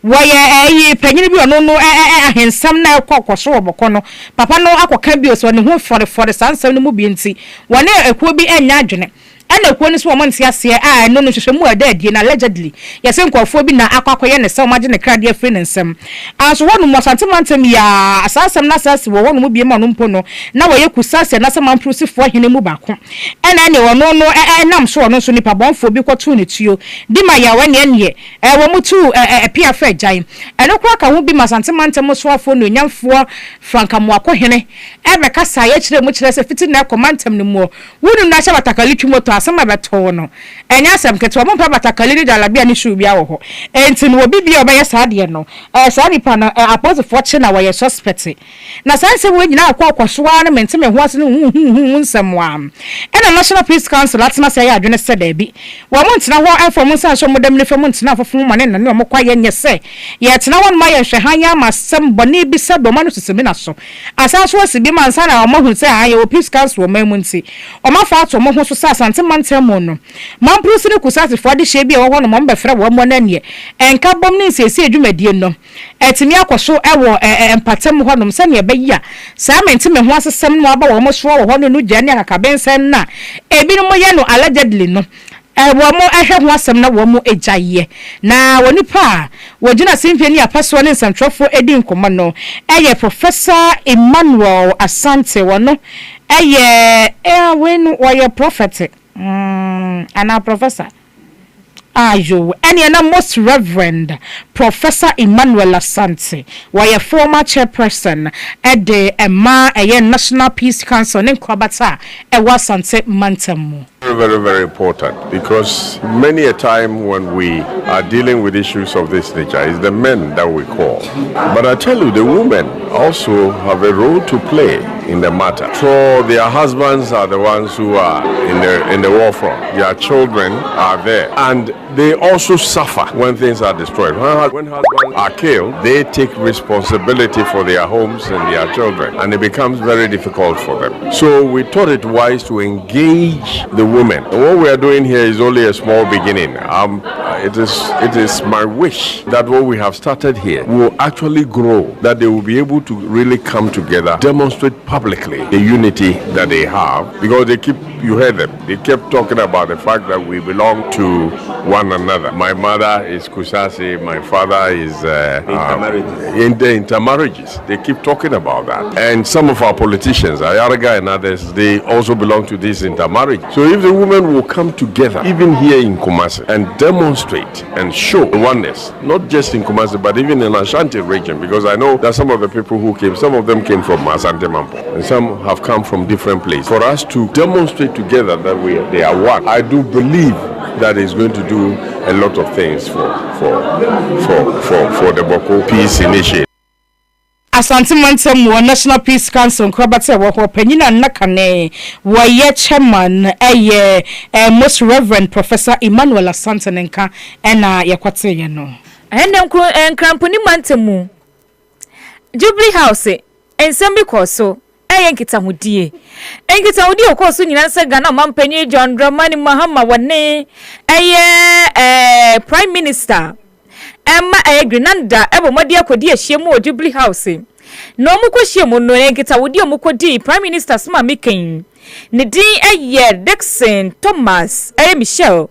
woye panyini bi ono no ahensam na ekɔkɔso oboko no papa no akoka bi oso ne ho fɔre sansam no mu bi nti wone ekuo bi enya adwene ana kuo ni so mo ntia se no no hwehwemu adadie na allegedly yese nkɔfo bi na akwakoye ne sɛ omagye ne krade afri ne nsam anso wono mo santimantem ya asasam na asase wo wono mu bi ma no mpo no na woye kusase na sɛ mamprosifo hene mu bako ɛna ne wono no nam so wono so nipa bonfo bi kɔto ne tuo di ma ya wane ne wo mutu pia fa gyan ɛno kora ka ho bi ma santimantem so afo no nyamfo franka mo akohene ebe kasa ye kyerɛ mu kyerɛ sɛ fiti na komantem ne mu wonu na hyɛ batakali twimoto asama beto no enya asem keto mo pa batakali ni dalabia ni shu bia wo ho enti no obi bia obeye saade no saade pa na apostle fortune na wo ye suspect na sanse wo nyina akwasoa na mente me ho ase no nsemwa ena National Peace Council atena se ya adwene se da bi wo mo ntena ho afom nsa so modam ne fam ntena afofo mo ne na mo kwa ye nye se ye tena won ma ye hwe hanya masem bone bi se do ma no sesemi na so asanso asibi mansa na mo hu se aye wo Peace Council wo mamunti o ma fa ato mo ho so sa asante mantem no mamprose ne kusase fo de hye bi e wo ho no mo mbefra wo mo na ne enka bom ne nsesi adwumadie no etimi akoso ewo empatem ho no se ne be ya sa menti me ho asesem no aba wo mo so wo ho no gya ne akakabensen na ebi no mo ye no allegedly no wo mo ehwe ho asem na wo mo egyaye na woni pa wo gina simfeni apaso ne nsamtrofo edi nkomo no eye Professor Emmanuel Asante wono eye when were prophet ana professor Ayo, and most Reverend Professor Emmanuel Asante, why a former chairperson at the National Peace Council in Kwabata, Asante Mantamu. Very important, because many a time when we are dealing with issues of this nature, it's the men that we call. But I tell you, the women also have a role to play in the matter. So their husbands are the ones who are in the war front. Their children are there, and they also suffer when things are destroyed. When husbands are killed, they take responsibility for their homes and their children, and it becomes very difficult for them. So we thought it wise to engage the women. And what we are doing here is only a small beginning. It is my wish that what we have started here will actually grow, that they will be able to really come together, demonstrate publicly the unity that they have, because you heard them, they kept talking about the fact that we belong to one another. My mother is Kusasi, my father is in the intermarriages. They keep talking about that. And some of our politicians, Ayaraga and others, they also belong to this intermarriage. So if the women will come together, even here in Kumasi, and demonstrate and show oneness, not just in Kumasi, but even in Ashanti region, because I know that some of the people who came, some of them came from Asante Mampo, and some have come from different places. For us to demonstrate together that they are one, I do believe that is going to do a lot of things for the Boko Peace Initiative. Asante Mantam National Peace Council Kwabata wo penyina nakane wo ye chairman most Reverend Professor Emmanuel Asante nka na yakwate ye no enkramponi Mantamu Jubilee House ensembi koso nkitahudie okoso nyina se Ghana mampanyi John Dramani Mahama wane Prime Minister Emma Grenada ebomodi akodi ahiemu Jubilee House no mukwohiemu no nkitahudie omukodi Prime Minister Sma Miken ne din Dixon Thomas Michelle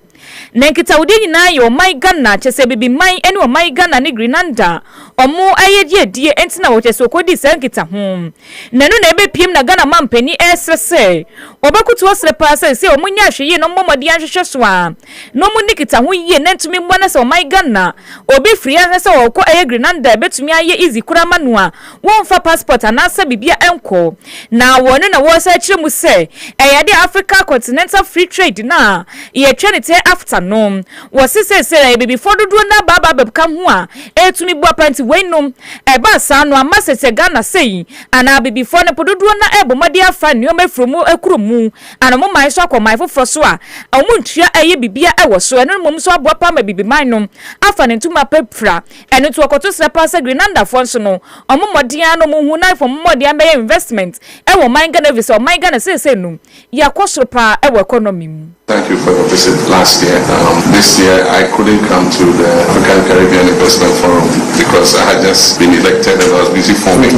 Nenkitawudi nyina yo my Ghana chese bibi my ene o my Ghana ne Grenada omo ayedie die entina wo chese okodi sankita ho nanu na ebepiem na Ghana mampani esese obakutu osrepa se omunya hweye no momodi anhwehwe so a no mu nikita ho yie nentumi mbona se o my Ghana obi free anse okọ Grenada betumi aye easy kurama no a wonfa passport anasa bibia enko na wonu na wo sa kire mu se eyade Africa Continental Free Trade na ye twenty after no wasi say baby for do na baba bebkam ho a etumi bu apparently weinom eba sa no amasese Ghana sei ana baby for na pododo na ebomade afa nneoma efromu ekromu ana mo man so akomai foforo so a omuntua eye bibia ewo so eno mom so abo pa ma bibi man no afa ne ntuma pepra eno to okoto sepa se Grenada fo so no omomodian no mo hu na fo momodian be investment ewo man Ghana visa o man Ghana say no yakosoro pa ewo economy mu. Thank you for your visit last year. This year I couldn't come to the African Caribbean Investment Forum because I had just been elected and I was busy forming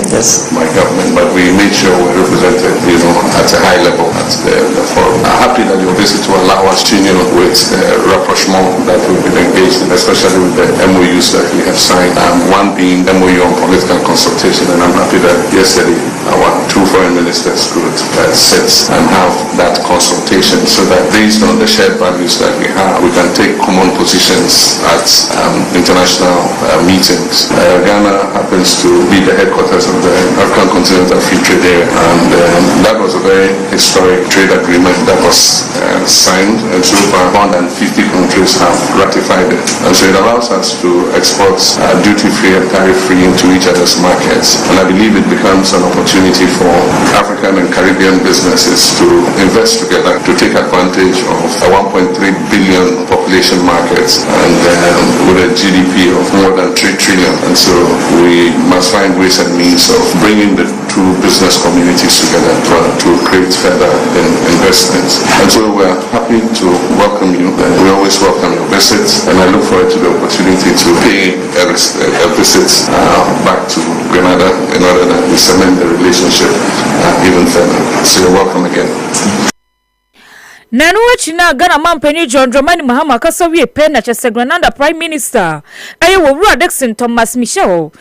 my government, but we made sure we represented, at a high level at the forum. I'm happy that your visit to allow us to continue with the rapprochement that we've been engaged in, especially with the MOUs that we have signed. One being MOU on political consultation, and I'm happy that yesterday our two foreign ministers could sit and have that consultation so that based on the shared values that we have, we can take common positions at international meetings. Ghana happens to be the headquarters of the African Continental Free Trade Area, and that was a very historic trade agreement that was signed, and so far more than 50 countries have ratified it. And so it allows us to export duty-free and tariff-free into each other's markets. And I believe it becomes an opportunity for African and Caribbean businesses to invest together to take advantage of a 1.3 billion population market and with a GDP of more than 3 trillion. And so we must find ways and means of bringing the two business communities together to create further investments. And so we're happy to welcome you. We always welcome your visits, and I look forward to the opportunity to pay a visit back to Grenada in order that we cement the relationship even further. So you're welcome again. Nanu wachina Ghana mampeni John Dramani Mahama kasa wie pe na chese Grenada Prime Minister aye wowura Dixon Thomas Michel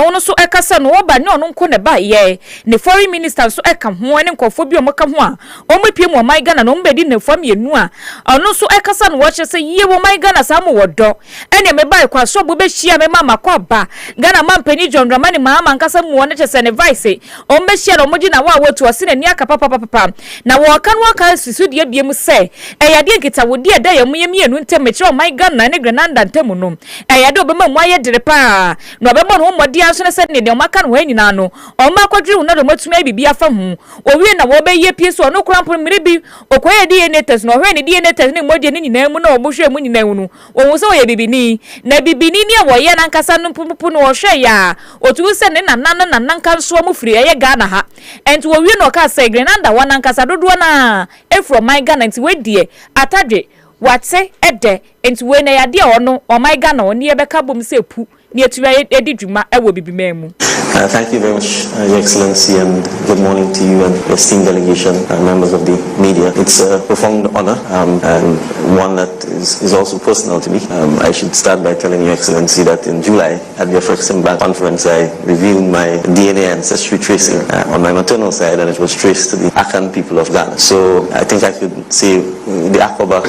ono so ekasa no oba ne ono nko ne ba ye ne Foreign Minister so eka ho ne nkofo bi omaka ho a omapie mu omai Ghana no mbedi ne fam yenu a ono so ekasa no wo chese ye wo omai Ghana sa mo wodo ene me ba kwa so bo be hia me mama kwa ba Ghana mampeni John Dramani Mahama nkasa mu wona chese ne vice o be hia no moji na wa wotu ase ne aka papa na wo kan wa ka sisu de biem se eyade nkita wodi eda ya muyemienu ntemekire o my Ghana ne Grenada ntemu no eyade obema mu aye dire pa no obema no modi aso ne se ne de o maka no anyina no o makwadru no do matuma bibi afa hu owie na wo be ye pie so no krampo mmiri bi okoye DNA test no hwe ne DNA test ne modi ne nyina mu na o bohwe mu nyina hu no wo so ye bibini na bibini ne wo ye na nkasa no pupu no wo hwe ya otu se ne nan kan so mu firi eye Ghana ha enti wo wie no ka se Grenada wana nkasa dodo na from my Ghana nti wedie atadwe wate ede nti we na yade ono o my Ghana oni ebeka bom se pu ni etu edi dwuma ewo bibimemu. Thank you very much, Your Excellency, and good morning to you and the esteemed delegation, members of the media. It's a profound honor and one that is also personal to me. I should start by telling Your Excellency that in July at the Afrexim Bank conference, I revealed my DNA ancestry tracing on my maternal side, and it was traced to the Akan people of Ghana. So I think I could say the Akoba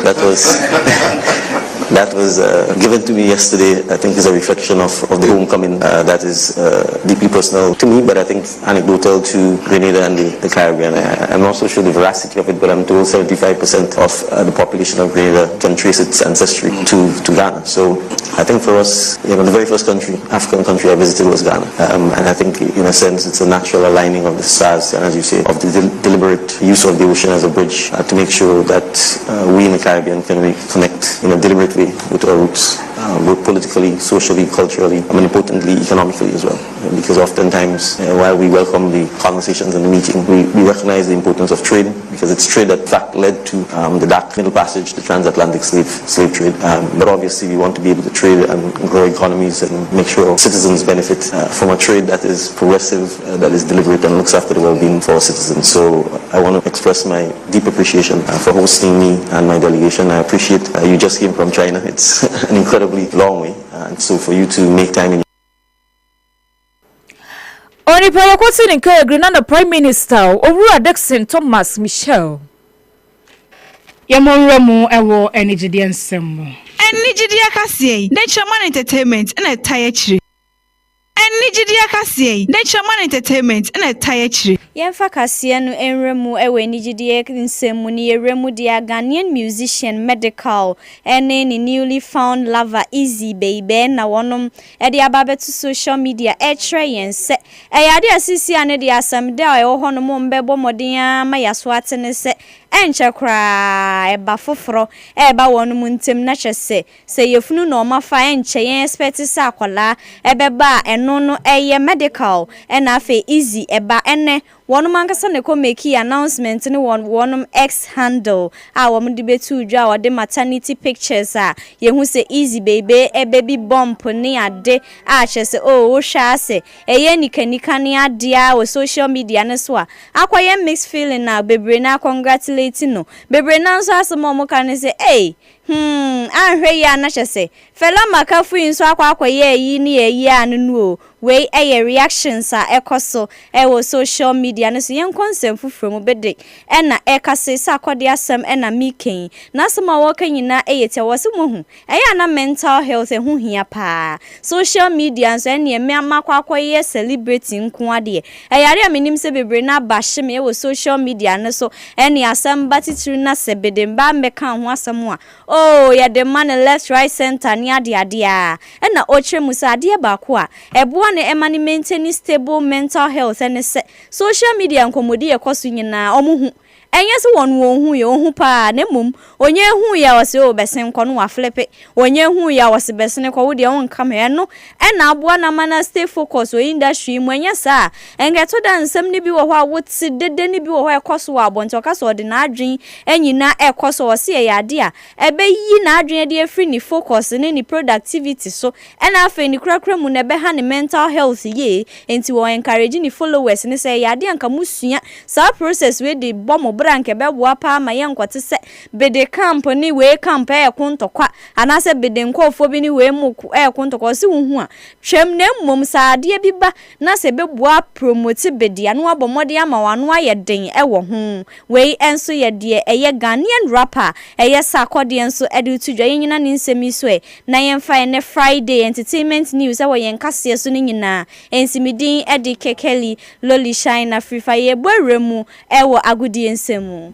that was given to me yesterday, I think is a reflection of the homecoming that is deeply personal to me, but I think anecdotal to Grenada and the Caribbean. I'm not so sure the veracity of it, but I'm told 75% of the population of Grenada can trace its ancestry to Ghana. So I think for us, the very first African country I visited was Ghana. And I think in a sense it's a natural aligning of the stars, and as you say, of the deliberate use of the ocean as a bridge to make sure that we in the Caribbean can reconnect in a deliberate way with our roots, both politically, socially, culturally, and importantly, economically as well. Because oftentimes, while we welcome the conversations and the meeting, we recognize the importance of trade, because it's trade that in fact led to the Dark Middle Passage, the transatlantic slave trade. But obviously, we want to be able to trade and grow economies and make sure citizens benefit from a trade that is progressive, that is deliberate, and looks after the well-being for our citizens. So I want to express my deep appreciation for hosting me and my delegation. I appreciate you just came from China. It's an incredibly long way, and so for you to make time in Oni pa kwoti ni nke Grenada Prime Minister Owura Dixon Thomas Michel Yamonremu ewo enigide nsem enigide akasie Nature Man Entertainment na taye chiri enigide akasie Nature Man Entertainment na taye chiri Yemfa kasie no enremu ewo enigide nsem ni yeremu dia Ghanaian musician medical ene ni newly found lover Easy Baby na wonom e dia babetu social media e tre yense e yade asisi ane dia asamde a ewo hono mo mbebo modin ma yaso atene se enchekra eba foforo eba wonum ntem na chese se yefunu no mafa enche yen expect sa akola ebeba eno no eye medical ena afa Easy eba ene wonum ankasa ne ko make announcement ni wonum X handle a wom de betu dwa wode maternity pictures a yehu se Easy Baby e baby bump ni ade a chese o hwa ase eye nikanika ni ade a wo social media ne so a akwaye mixed feeling na bebre na congratulate no bebre na so asemo mo kan se ahwe ya na chese fela makafu inso akwaye yi ni eyi anu o we reactions a ekoso wo social media no so yen konsem fufuro mu bede na ekase sa akode asem na miken na asema wo kanyina eyete wo se mo hu na mental health hu hia pa social media so ene me amakwakoye celebrity nko ade yare aminim se bebre na bahye me wo social media no so ene asem batitru na sebede mba meka ho asem a ya the man left right center ni ade a na ochre musa ade ba ko a ebo na emani maintain stable mental health and social media nkomodi ekoso nyina omuhu enye se wonu hu ye ohu pa na mum onye hu ya wose obesen ko no wa flipe onye hu ya wose besen ko wo de won kama no na aboa na mana stay focus o industry mu enye sa engeto da nsem ni bi wo ho a woti dede ni bi wo ho ekoso wa bonto kaso de na adwen enyina ekoso wose ya ade a ebe yi na adwen de afri ni focus ni productivity so na afa ni krakra mu na be ha ni mental health ye enti wo encourage ni followers ni say ya ade anka musua sa process we de bomb branke beboa pa ma yenkote se bede camp ni we camp e kontokwa anase bede nkofo bi ni we mu e kontokwa se hu a hwem na mmom saade bi ba na se beboa promote bede anu abomode ama wano aye den e wo ho we enso ye de eye Ghanaian rapper eye sakode enso edu tudwa yenyina ni nsemi so e na yemfa ne Friday entertainment news e wo yenkase so ni nyina ensimidin edi kekeli loli shine afrifa ye bweremu e wo agudie nsemu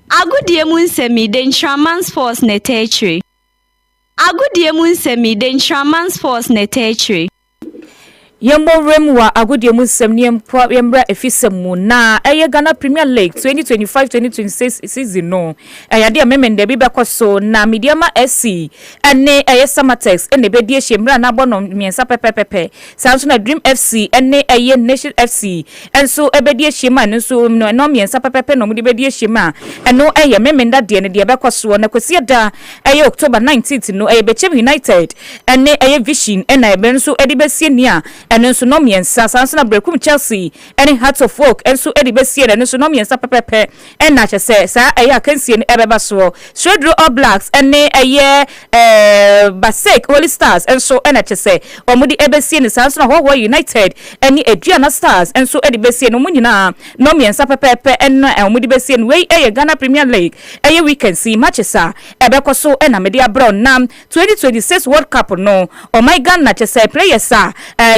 agudie mu nsemi de Ntraman Sports Netechre agudie mu nsemi de Ntraman Sports Netechre Yembo remwa agudie mu nsem ne yembra efisem na eye Ghana Premier League 2025-2026 season no ayade amemende bi bekoso na Mediama SC ene eye Samatex ene bedie hemra na bono miensa pepepepe sanso na Dream FC ene eye Nation FC enso ebedie hema nso no miensa pepepe no mudi bedie hema eno eye memenda de ne de bekoso na kwesi da eye October 19th no eye Bechem United ene eye Vision ena ebe nso edibesie nia eno so no miensa sanso na Brekum Chelsea ene Hearts of Oak enso edibesie eno so no miensa pepepe ena chese sa eye akansie ne ebeba so Shredro All Blacks ene eye Basek Holy Stars enso ena chese omudi ebesie ne sanso na Hoho United ene Aduana Stars enso edibesie no munyina no miensa pepepe ena omudi besie no we eye Ghana Premier League eye weekend see matches ebekoso ena media brown nam 2026 World Cup no oh my Ghana chese players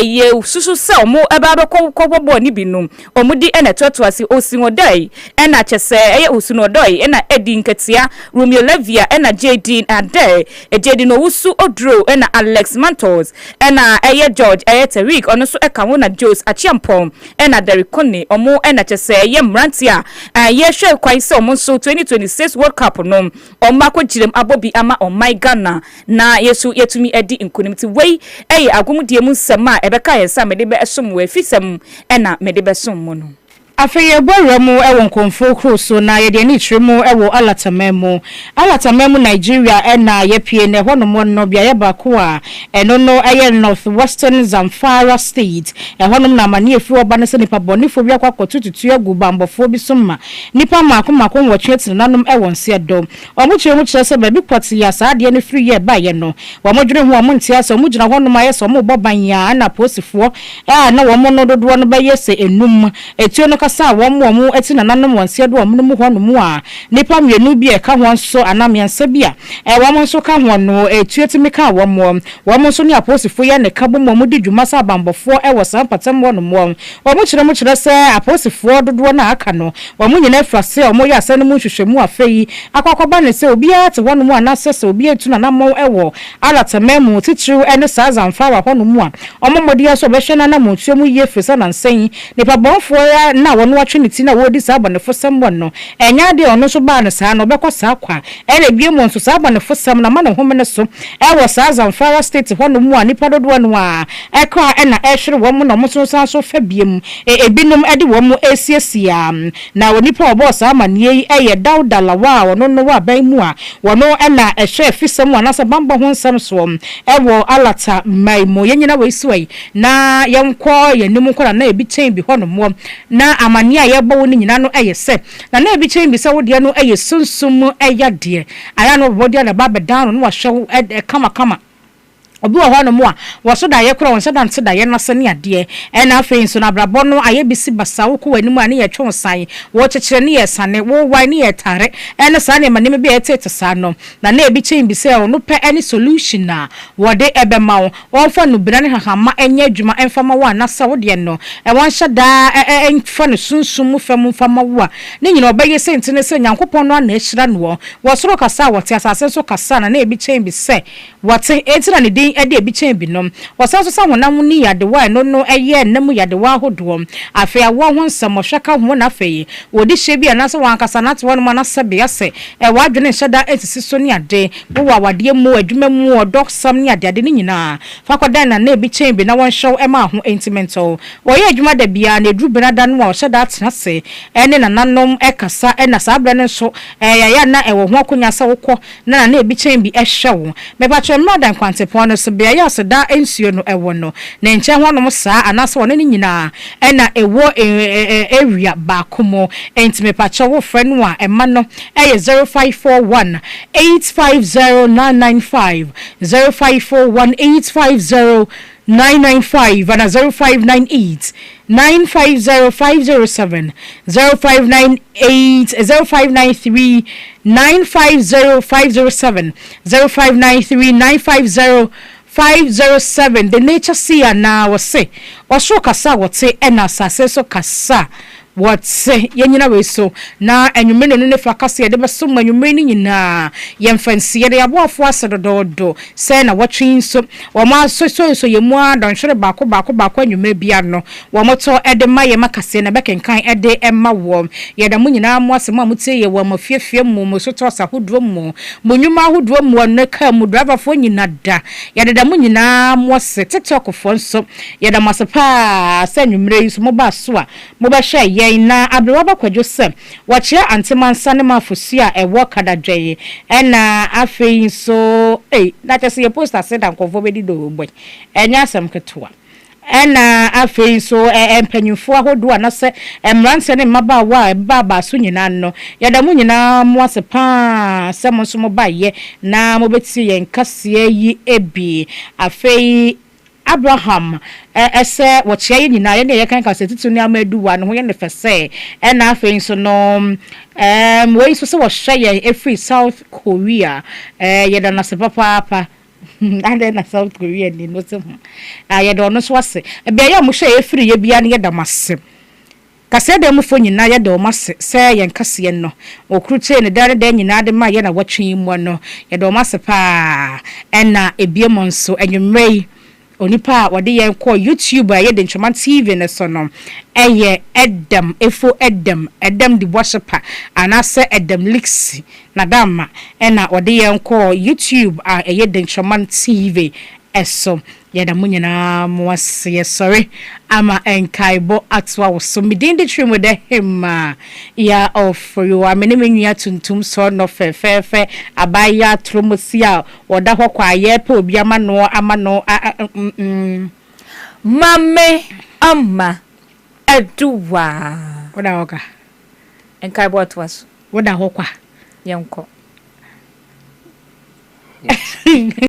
ye susu se omo eba be kokobbo ni binum omudi ena totoasi Osinodoi ena chese eye Osinodoi ena Edi Nketia Romeo Levia ena JD Ade JD no wusu Odro ena Alex Mantos ena eye George eye Terik ono so eka ho na Jose Achiampom ena Derrick Kone omo ena chese eye Mrantia ye hwe kwai se omo so 2026 World Cup no omako jirem abobi ama oh my Ghana na yesu yetumi edi nkunimti wei eye agumudie mu nsema ebeka yesa mede be esom we fisem ena mede be som mu no afeye bweremu ewo nkonfo kroso na ye de ni tremu ewo alatamemu Nigeria ena ye pie ne hono no bia ye bako a eno no eye Northwestern Zamfara State hono na mani efi oba ne se nipa bonifo bia kwakotututu agu bambofo bi soma nipa mako wotwe nanom ewo nse do omuche mu kire se ba bi kwati ya saade ne free ye ba ye no womodwene ho omuntia se omugina hono ma ye se omoboban ya na posifo na womo no dodo no ba ye se enum etio no kasa womo eti nanom wonse do omo mu hono mu a nipa mienu bi e ka ho nso anamiansa bia womo nso ka ho no etio ti meka womo nso ni aposifo ye ne ka bomo mu di dwuma sa bambofo e wo san patam wono mu kire mu kire se aposifo dodo na aka no womo nyina frase omo ya ase no mu hwehwemu afei akwakoba ne se obi ate wono mu anase se obi etu nanamo ewo alatamemu titru ene sa Zamfara hono mu a omo modi aso be hwe na mu tuo mu ye frisa na nsen nipa bonfo ya na wono atwe ne ti na wodi sa abanefo sem wono enya de ono so ba ne sa no be kwasa kwa ele bie mu nso sa abanefo sem na ma ne home ne so ewo sa Zamfara State hono mu a nipa dodo no a ekra ena ehwere wo mu no mo so san so fa biem ebinom ede wo mu esiesia na wonipa obo sa amanie eye Dauda Lawa wono no wa ban mu a wono ena ehwe fisem anasa bamba ho nsem so ewo alata maimo yenyina we suai na yenko yenim ko na ebi chen bi hono mo na amani a yebo ni nyina no eye se na ebi chen bi se wo de no eye sunsum eya de aya no body na ba bedan no wa hwe kama obi wa hono mu a woso da ye kro won se da nte da ye no se ne ade na afei so na brabo no aye bisi basa wo ko wanimu ani ye twon san wo chekere ne ye sane wo wan ne ye tare ene sa ne manim bi etete sa no na ebi chen bi se no pe any solution na wo de ebema wo fa no bira ne hahama enye adwuma enfama wo na sa wo de no won hye da enfa no sunsum fam fama wo a ne nyina obaye se ntene se nyankopon no na ehira no wo soro kasa wo te asase so kasa na ebi chen bi se wo te etira ne din ede ebi chen bi nom wasaso sa honam ni yadewa no eye nam yadewa hodo afi awo ho nsem hweka ho na afi wodi hye bi anase wankasa na te wonum na sabe ase wadwene hyeda etisi so ni ade wo wawade mu adwuma mu odok sam ni ade ni nyina fakodan na ebi chen bi na won hyew ema ho intimento wo ye adwuma da bia na edru benada no wo hyeda atena se ene na nanom ekasa ena sabre ne so ya na ewo ho akonya sa wokọ na ebi chen bi ehyew me ba twem na dan kwantepon no so bia ya so da ensuo no ewo no na enche honom saa anase won ne nyina na ewo area ba komo entime pacho wo frɛ no a ema no 0541 850995 0541 850 995 and 0598 950507 0598 0593 950507 0593 950507 the nature see na wo se osho kasa wo te na sase so kasa what say yenyina we so na enwume no ne fa kase ye de beso manwume ni nyina ye fancy ye de aboafo asedodo say na watwin so wo ma so ye mu adon hwere baako enwume bia no wo moto ede ma ye makase na bekenkan ede emma wo ye da mu nyina mu asema mu tie ye wo ma fiefie mu so to sa hodo mu munwuma hodo mu no ka mu driver fo nyina da ye da mu nyina mu se TikTok fo so ye da masepa say enwumre so mo ba so a mo ba hwe na abrewa kwadwo sem wache antemansa ne mafosia ewo kadadwe na afei so na tese ye poster said ankofo bedi do boy enya asem ketoa na afei so empanyufo ahodo anase emranse ne mabawa baba so nyina no yada mu nyina mo asepa sem so mo baye na mo beti ye nkase yi ebi afei Abraham ese wache ye nyina ye ne ye kan ka setitu ne amaduwa no ho ye ne fese na afei so no we so se wo hye ye free South Korea ye da na se papa ande na South Korea ni no se ye da no so ase bia ye mo hye ye free ye bia ne ye da mase kase de mu fo nyina ye da o mase se ye nkase no okruche ne dare de nyina de ma ye na watwe mu no ye da o mase pa na ebie mo nso enwumrei onipa wade yen ko YouTube a ye de Nchoma TV ne so no eye Edem efo Edem di worshiper anase Edem Lixi na dama na wade yen ko YouTube a ye de Nchoma TV eso ye da munyina mo ase sorry ama enkaibo atwa wo so midin de trim with him ya of you amene menua tuntum so no fe abaya tromosia oda hɔ kwa ye pe obi ama no mame ama eduwa oda hoka enkaibo atwa so oda hɔ kwa yenko